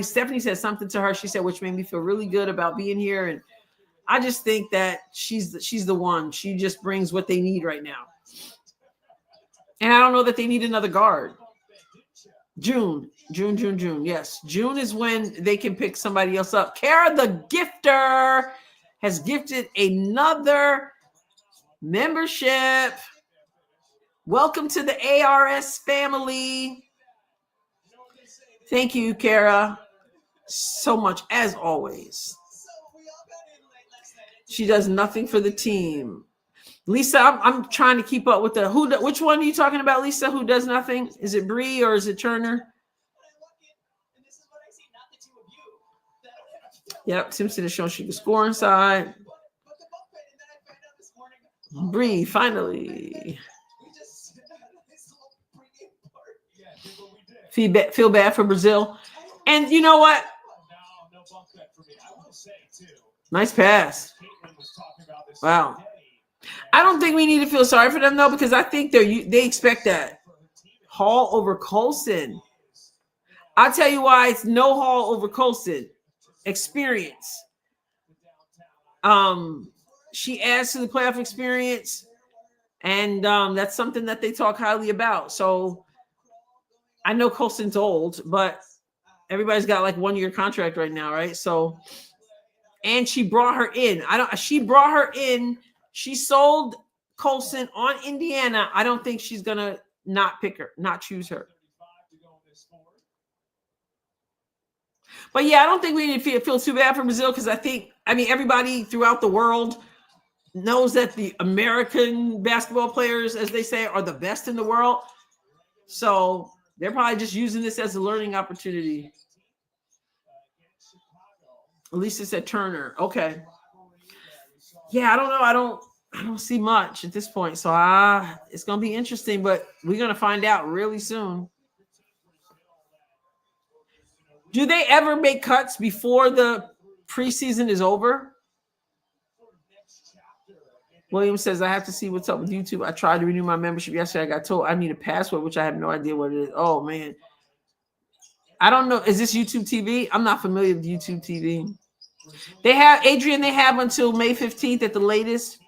Stephanie said something to her, she said, which made me feel really good about being here. And I just think that she's the one. She just brings what they need right now. And I don't know that they need another guard. June. Yes. June is when they can pick somebody else up. Kara the Gifter has gifted another membership. Welcome to the ARS family. Thank you, Kara, so much as always. She does nothing for the team. Lisa, I'm trying to keep up with which one are you talking about, Lisa? Who does nothing? Is it Bree or is it Turner? Yep, Simpson has shown she can score inside. Bree, finally. Feel bad for Brazil. And you know what? Nice pass. Wow. I don't think we need to feel sorry for them, though, because I think they expect that. Hall over Colson. I'll tell you why it's no Hall over Colson. Experience. She adds to the playoff experience, and that's something that they talk highly about. So I know Colson's old, but everybody's got like 1-year contract right now, right? So, and she brought her in. She brought her in. She sold Colson on Indiana. I don't think she's gonna not pick her, not choose her. But yeah, I don't think we need to feel too bad for Brazil because everybody throughout the world knows that the American basketball players, as they say, are the best in the world. So they're probably just using this as a learning opportunity. At least it's at Turner. Okay. Yeah, I don't know. I don't see much at this point. So it's gonna be interesting, but we're gonna find out really soon. Do they ever make cuts before the preseason is over? William says, I have to see what's up with YouTube. I tried to renew my membership yesterday. I got told I need a password, which I have no idea what it is. Oh, man. I don't know. Is this YouTube TV? I'm not familiar with YouTube TV. They have, Adrienne, they have until May 15th at the latest.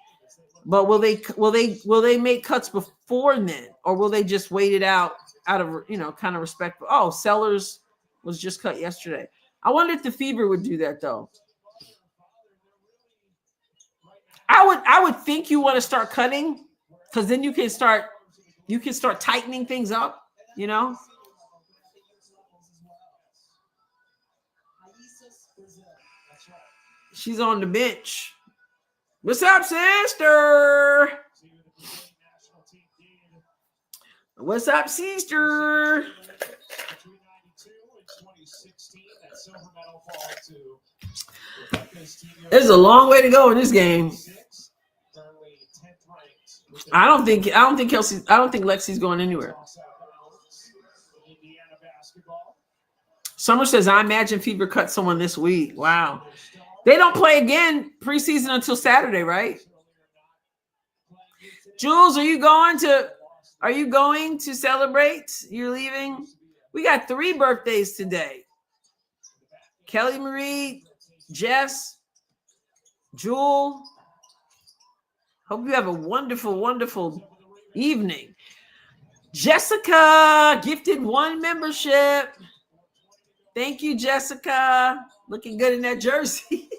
But will they make cuts before then? Or will they just wait it out of, kind of respect? Oh, Sellers was just cut yesterday. I wonder if the Fever would do that, though. I would think you want to start cutting, because then you can start tightening things up, She's on the bench. What's up, sister? What's up, sister? There's a long way to go in this game. I don't think Lexi's going anywhere. Summer says, I imagine Fever cut someone this week. Wow. They don't play again preseason until Saturday, right? Jules, are you going to celebrate? You're leaving? We got 3 birthdays today. Kelly Marie, Jess, Jewel. Hope you have a wonderful, wonderful evening. Jessica gifted 1 membership. Thank you, Jessica. Looking good in that jersey.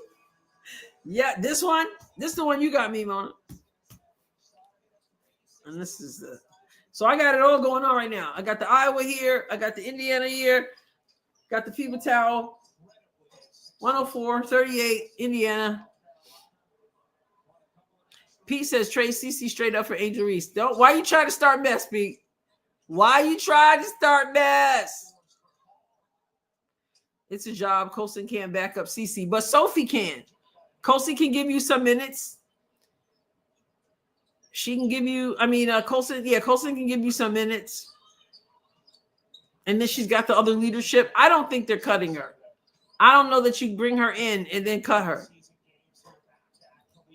Yeah, this one. This is the one you got me, Mona. And this is so I got it all going on right now. I got the Iowa here. I got the Indiana here. Got the FIBA towel. 104-38, Indiana. Pete says, trade CC straight up for Angel Reese. Why you trying to start mess, Pete? Why you trying to start mess? It's a job. Colson can't back up CC, but Sophie can. Colson can give you some minutes. She can give you, Colson can give you some minutes. And then she's got the other leadership. I don't think they're cutting her. I don't know that you bring her in and then cut her.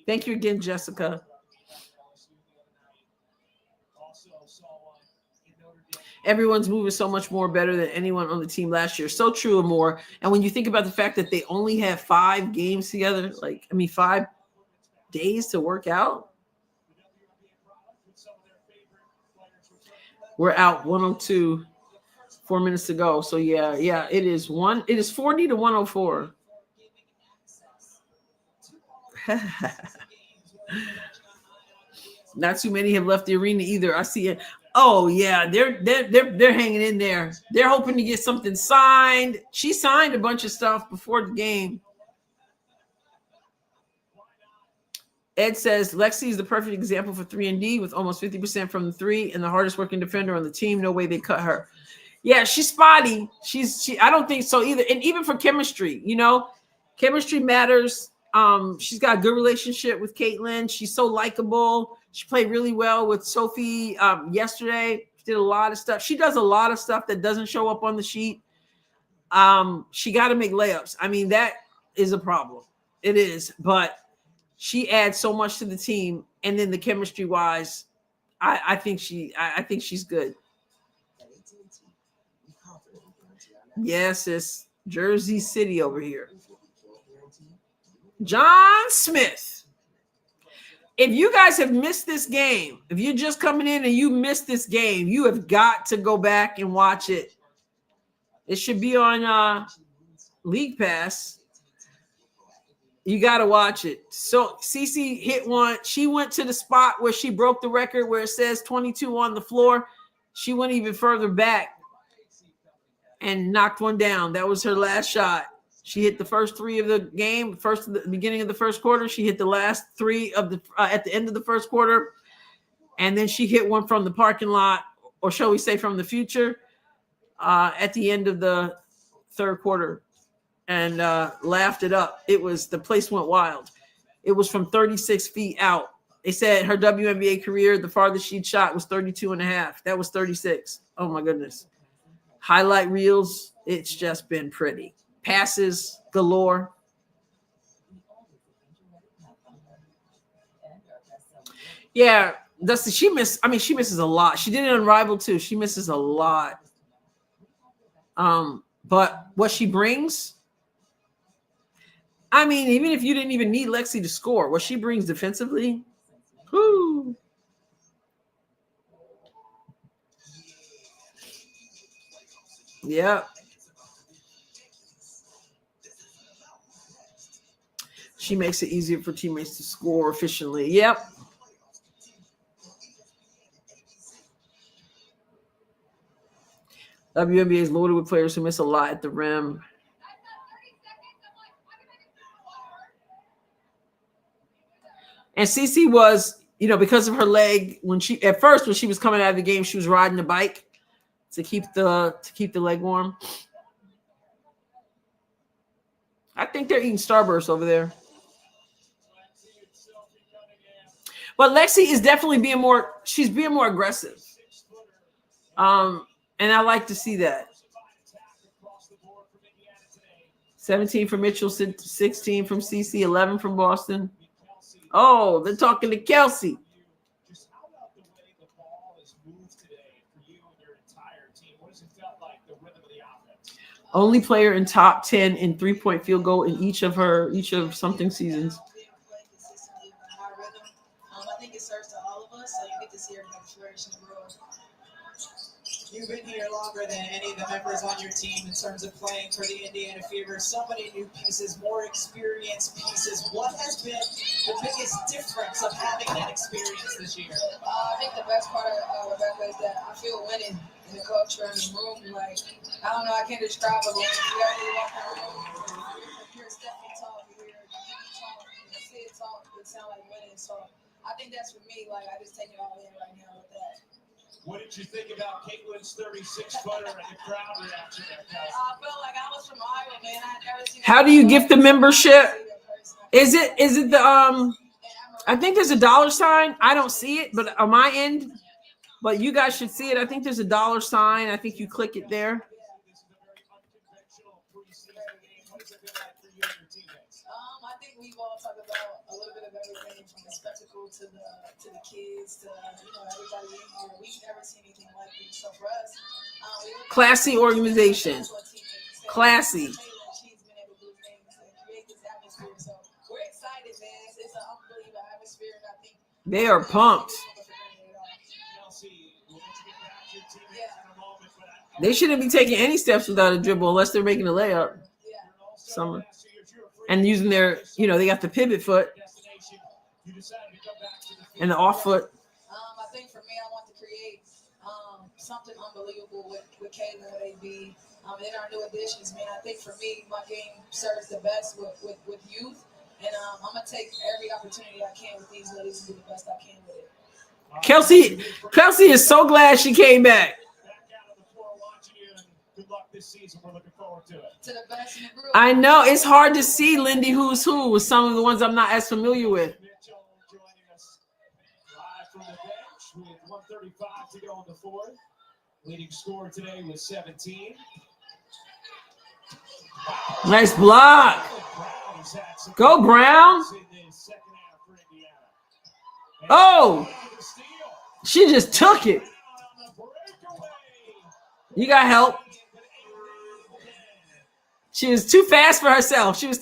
Thank you again, Jessica. Everyone's moving so much more better than anyone on the team last year. So true and more. And when you think about the fact that they only have 5 games together, 5 days to work out. We're out 102, 4 minutes to go. So yeah, it is 40 to 104. Not too many have left the arena either. I see it. Oh yeah, they're hanging in there. They're hoping to get something signed. She signed a bunch of stuff before the game. Ed says Lexi is the perfect example for 3-and-D with almost 50% from the 3 and the hardest working defender on the team. No way they cut her. Yeah, she's spotty. I don't think so either. And even for chemistry, chemistry matters. She's got a good relationship with Caitlin. She's so likable. She played really well with Sophie yesterday. She did a lot of stuff. She does a lot of stuff that doesn't show up on the sheet. She got to make layups. That is a problem. It is, but she adds so much to the team. And then the chemistry wise, I think she's good. Yes, it's Jersey City over here. John Smith. If you guys have missed this game, if you're just coming in and you missed this game, you have got to go back and watch it. It should be on League Pass. You got to watch it. So Cece hit one. She went to the spot where she broke the record where it says 22 on the floor. She went even further back and knocked one down. That was her last shot. She hit the first 3 of the game, the beginning of the first quarter. She hit the last 3 of the at the end of the first quarter, and then she hit one from the parking lot, or shall we say from the future, at the end of the third quarter, and laughed it up. The place went wild. It was from 36 feet out. They said her WNBA career, the farthest she'd shot was 32.5. That was 36. Oh my goodness. Highlight reels. It's just been pretty. Passes galore. Yeah, Dusty, she misses a lot. She did it on Rival too. She misses a lot. But what she brings, I mean, even if you didn't even need Lexi to score, what she brings defensively, whoo. Yeah. She makes it easier for teammates to score efficiently. Yep. WNBA is loaded with players who miss a lot at the rim. And Cece was, because of her leg, when she was coming out of the game, she was riding the bike to keep the leg warm. I think they're eating Starburst over there. But Lexi is definitely being more aggressive. And I like to see that. 17 from Mitchell, 16 from CC, 11 from Boston. Oh, they're talking to Kelsey. Just how about the way the ball is moved today for you and your entire team? What does it feel like, the rhythm of the offense? Only player in top 10 in 3-point field goal in each of something seasons. I think it serves to all of us, so you get to see everybody flourish and grow. You've been here longer than any of the members on your team in terms of playing for the Indiana Fever. So many new pieces, more experienced pieces. What has been the biggest difference of having that experience this year? I think the best part of Rebecca is that I feel winning in the culture in the room. Like, I don't know, I can't describe it. But when you already walk in the room, you hear Stephanie talk, you hear talk, you see it talk, it sounds like winning. So I think that's for me. Like, I just take it all in right now with that. What did you think about Caitlin's 36-footer and the crowd reaction there, Kelsey? I felt like I was from Iowa, man. I had never seen. How do you gift the membership? Is it the I think there's a $sign. I don't see it, but on my end, but you guys should see it. I think there's a $sign. I think you click it there. This is a very unconventional preseason game. What does it feel like for you and your teammates? I think we've all talked about a little bit of everything from the spectacle to the kids to everybody in here. We've never seen anything like this. So for us, Classy organization. Classy. She's been able to do things and create this atmosphere. So we're excited, man. It's an unbelievable atmosphere, and I think They are pumped. Kelsey, we'll let you get back to your teammates in a moment, but They shouldn't be taking any steps without a dribble unless they're making a layup. Summer. And using their, they got the pivot foot you decided to come back to the and the off foot. I think for me, I want to create something unbelievable with Caitlin, with AB, and our new additions, man. I think for me, my game serves the best with youth, and I'm going to take every opportunity I can with these ladies to do the best I can with it. Kelsey is so glad she came back. back out on the floor watching you, and good luck this season. We're looking forward to it. To the best in the group. I know it's hard to see Lindy who's who with some of the ones I'm not as familiar with. Mitchell joining us live from the bench with 1:35 to go in the fourth. Leading scorer today was 17. Nice block. Go Brown. Oh, she just took it. You got help. She was too fast for herself. Yeah, we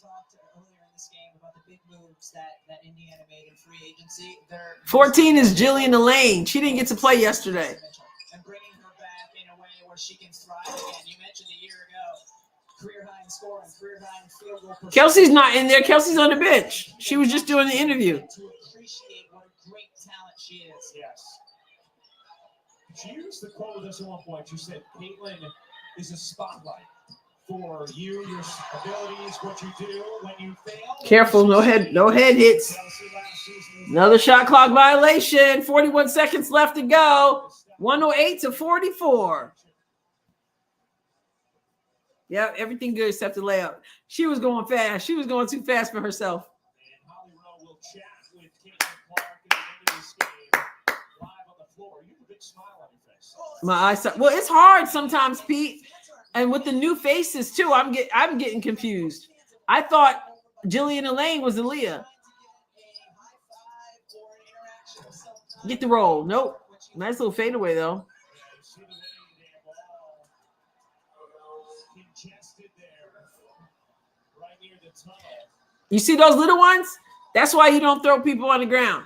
talked earlier in this game about the big moves that Indiana made in free agency. 14 is Jillian Elaine. She didn't get to play yesterday. And bringing her back in a way where she can thrive again. You mentioned a year ago, career high in scoring, career high in field goal percentage. Kelsey's not in there. Kelsey's on the bench. She was just doing the interview. To appreciate what a great talent she is. Yes. She used the quote with us at one point. She said, Caitlin is a spotlight for you, your abilities, what you do when you fail. Careful, no head hits. Another shot clock violation. 41 seconds left to go. 108 to 44. Yep, everything good except the layup. She was going fast. She was going too fast for herself. And Holly Rowe will chat with Caitlin Clark at the end of this game live on the floor. You have a big smile on your face. My eyes. Well, it's hard sometimes, Pete. And with the new faces too, I'm getting confused. I thought Jillian Elaine was Aaliyah. Get the roll. Nope. Nice little fadeaway though. You see those little ones? That's why you don't throw people on the ground.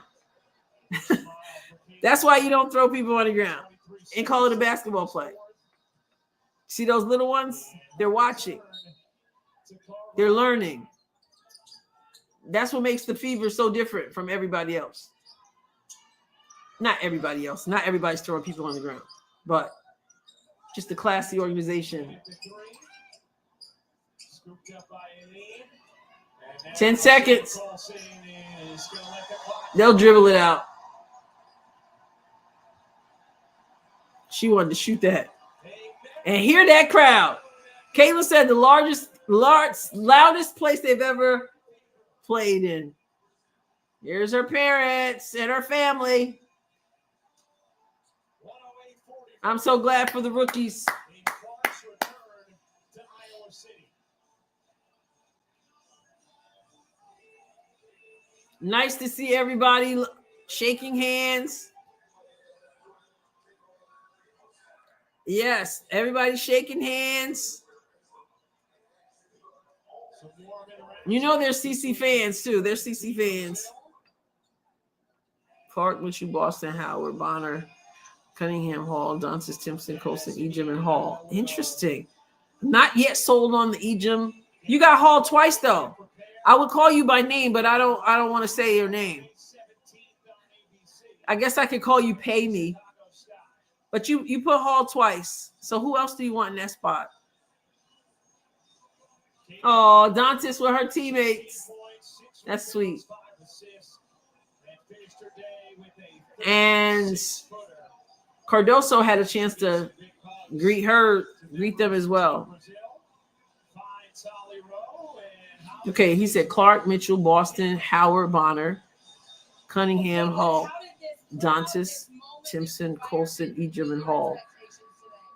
That's why you don't throw people on the ground and call it a basketball play. See those little ones? They're watching. They're learning. That's what makes the Fever so different from everybody else. Not everybody else. Not everybody's throwing people on the ground, but just a classy organization. 10 seconds. They'll dribble it out. She wanted to shoot that. And hear that crowd. Kayla said the loudest place they've ever played in. Here's her parents and her family. I'm so glad for the rookies. Nice to see everybody shaking hands. Yes, everybody's shaking hands. You know they're CC fans too. They're CC fans. Clark, Mitchell, Boston, Howard, Bonner, Cunningham, Hall, Dunsis, Timpson, Colson, Ejim, and Hall. Interesting. Not yet sold on the Ejim. You got Hall twice though. I would call you by name, but I don't want to say your name. I guess I could call you Pay Me. But you put Hall twice. So who else do you want in that spot? Oh, Dantis with her teammates. That's sweet. And Cardoso had a chance to greet them as well. Okay, he said Clark, Mitchell, Boston, Howard, Bonner, Cunningham, Hall, Dantis, Timpson, Colson, Ejim, and Hall.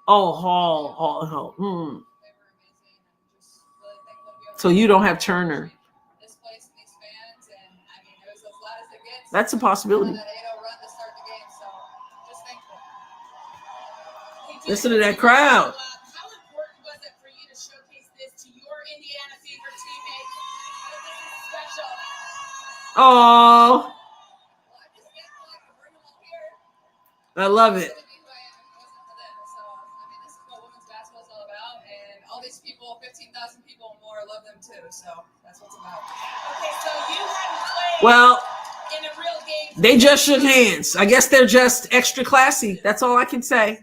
Oh, Hall. So you don't have Turner. That's a possibility. Listen to that crowd. How important was it for you to showcase this to your Indiana Fever teammates? This is special. Oh, I love it. This is what women's basketball is all about, and all these people, 15,000 people and more, love them too. So that's what it's about. Okay, so you hadn't played Well, in a real game. they just shook hands. I guess they're just extra classy. That's all I can say.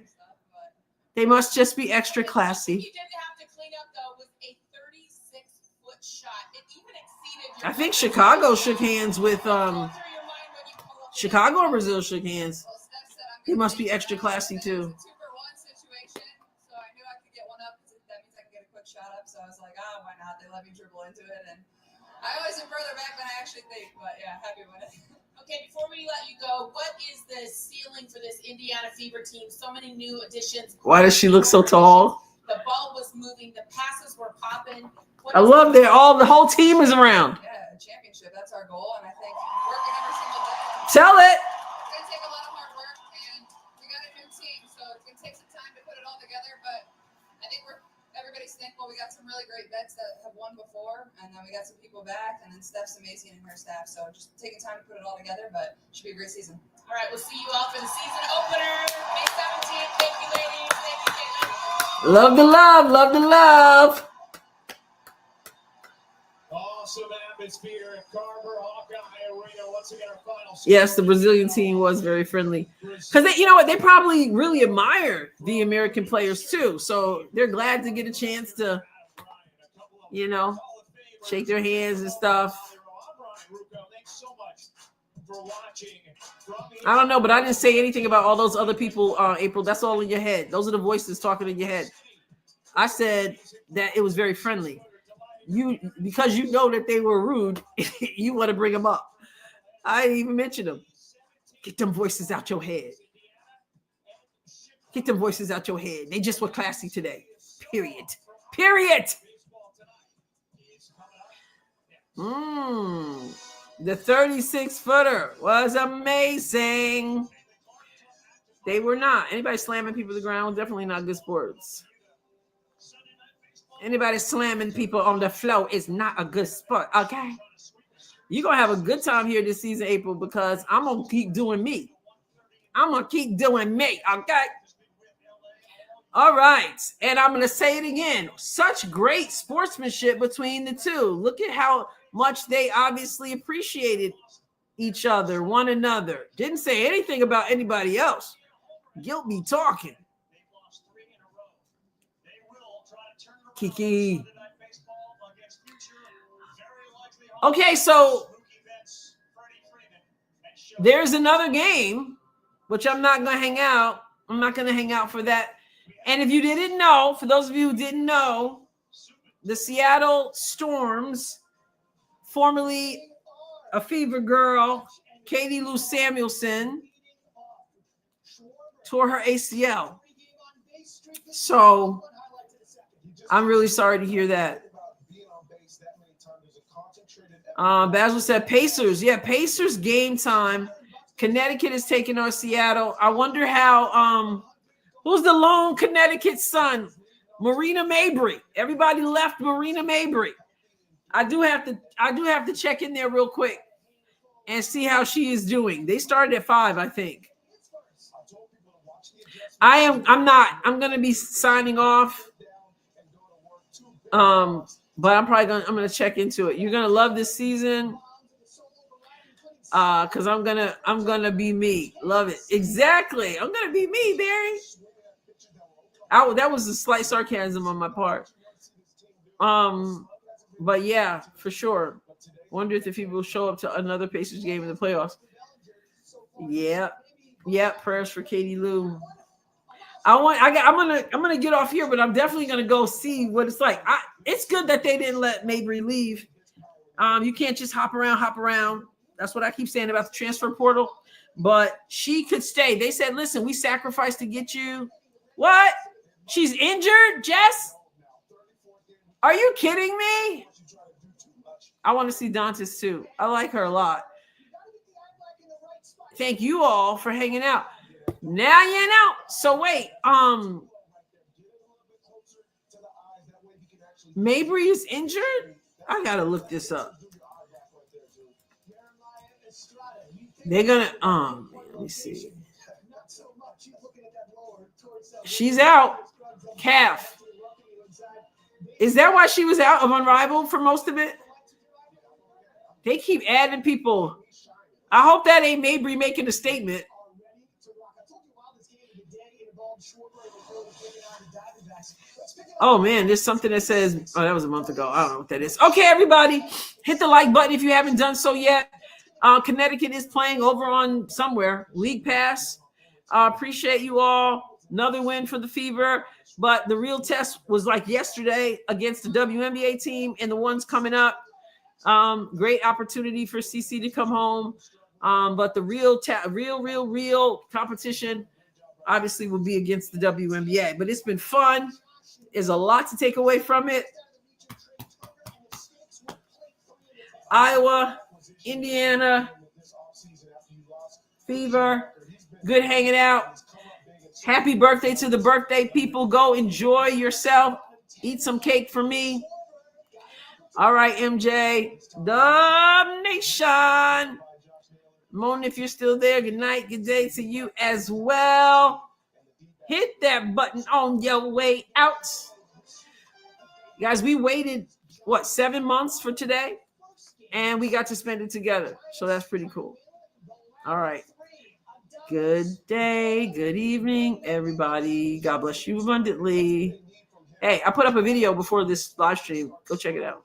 They must just be extra classy. You didn't have to clean up though with a 36-foot shot. It even exceeded your I think Chicago shook hands with Chicago or Brazil shook hands. He must be extra classy too. 2-for-1 situation, so I knew I could get one up because that means I can get a quick shot up. So I was like, why not? They let me dribble into it, and I always am further back than I actually think. But yeah, happy with it. Okay, before we let you go, what is the ceiling for this Indiana Fever team? So many new additions. Why does she look so tall? The ball was moving. The passes were popping. I love that the whole team is around. Yeah, championship. That's our goal, and I think working every single day. Tell it. It's gonna take a lot of hard work, and we got a new team, so it's gonna take some time to put it all together. But I think everybody's thankful. We got some really great vets that have won before, and then we got some people back, and then Steph's amazing and her staff. So just taking time to put it all together, but it should be a great season. All right, we'll see you all for the season opener, May 17th. Thank you, ladies. Thank you, Caitlin. Love the love. Love the love. Awesome atmosphere at Carver Hawkeye Arena. Once again, our final. Yes, the Brazilian team was very friendly. Because you know what? They probably really admire the American players too. So they're glad to get a chance to you know, shake their hands and stuff. I don't know, but I didn't say anything about all those other people, April. That's all in your head. Those are the voices talking in your head. I said that it was very friendly. Because you know that they were rude, you want to bring them up. I didn't even mention them. Get them voices out your head. Get them voices out your head. They just were classy today. Period. The 36-footer was amazing. They were not. Anybody slamming people to the ground, definitely not good sports. Anybody slamming people on the floor is not a good sport, okay? You're going to have a good time here this season, April, because I'm going to keep doing me. Okay? All right. And I'm going to say it again. Such great sportsmanship between the two. Look at how much they obviously appreciated each other, one another. Didn't say anything about anybody else. Guilt be talking. Kiki. Okay, so there's another game, which I'm not going to hang out. I'm not going to hang out for that. And if you didn't know, for those of you who didn't know, the Seattle Storms, formerly a Fever girl, Katie Lou Samuelson, tore her ACL. So I'm really sorry to hear that. Basil said Pacers. Yeah, Pacers game time. Connecticut is taking on Seattle. I wonder how who's the lone Connecticut son? Marina Mabry. Everybody left Marina Mabry. I do have to check in there real quick and see how she is doing. They started at 5, I think. I'm gonna be signing off. But I'm gonna check into it. You're gonna love this season. Because I'm gonna be me. Love it. Exactly. I'm gonna be me, Barry. That was a slight sarcasm on my part. But yeah, for sure. Wonder if the people will show up to another Pacers game in the playoffs. Yeah. Prayers for Katie Lou. I'm gonna get off here, but I'm definitely gonna go see what it's like. It's good that they didn't let Mabry leave. You can't just hop around. That's what I keep saying about the transfer portal. But she could stay. They said, listen, we sacrificed to get you. What? She's injured, Jess? Are you kidding me? I want to see Dantas too. I like her a lot. Thank you all for hanging out. Now you know. So wait, Mabry is injured? I gotta look this up. They're gonna let me see. She's out. Calf. Is that why she was out of Unrivaled for most of it? They keep adding people. I hope that ain't Mabry making a statement. Oh man, there's something that says, that was a month ago. I don't know what that is. Okay, everybody, hit the like button if you haven't done so yet. Connecticut is playing over on somewhere. League Pass. Appreciate you all. Another win for the Fever. But the real test was like yesterday against the WNBA team and the ones coming up. Great opportunity for CC to come home. But the real competition obviously will be against the WNBA. But it's been fun. There's a lot to take away from it. Iowa, Indiana, Fever, good hanging out. Happy birthday to the birthday people. Go enjoy yourself. Eat some cake for me. All right, MJ. Domination. Moan, if you're still there, good night, good day to you as well. Hit that button on your way out. Guys, we waited, 7 months for today? And we got to spend it together. So that's pretty cool. All right. Good day. Good evening, everybody. God bless you abundantly. Hey, I put up a video before this live stream. Go check it out.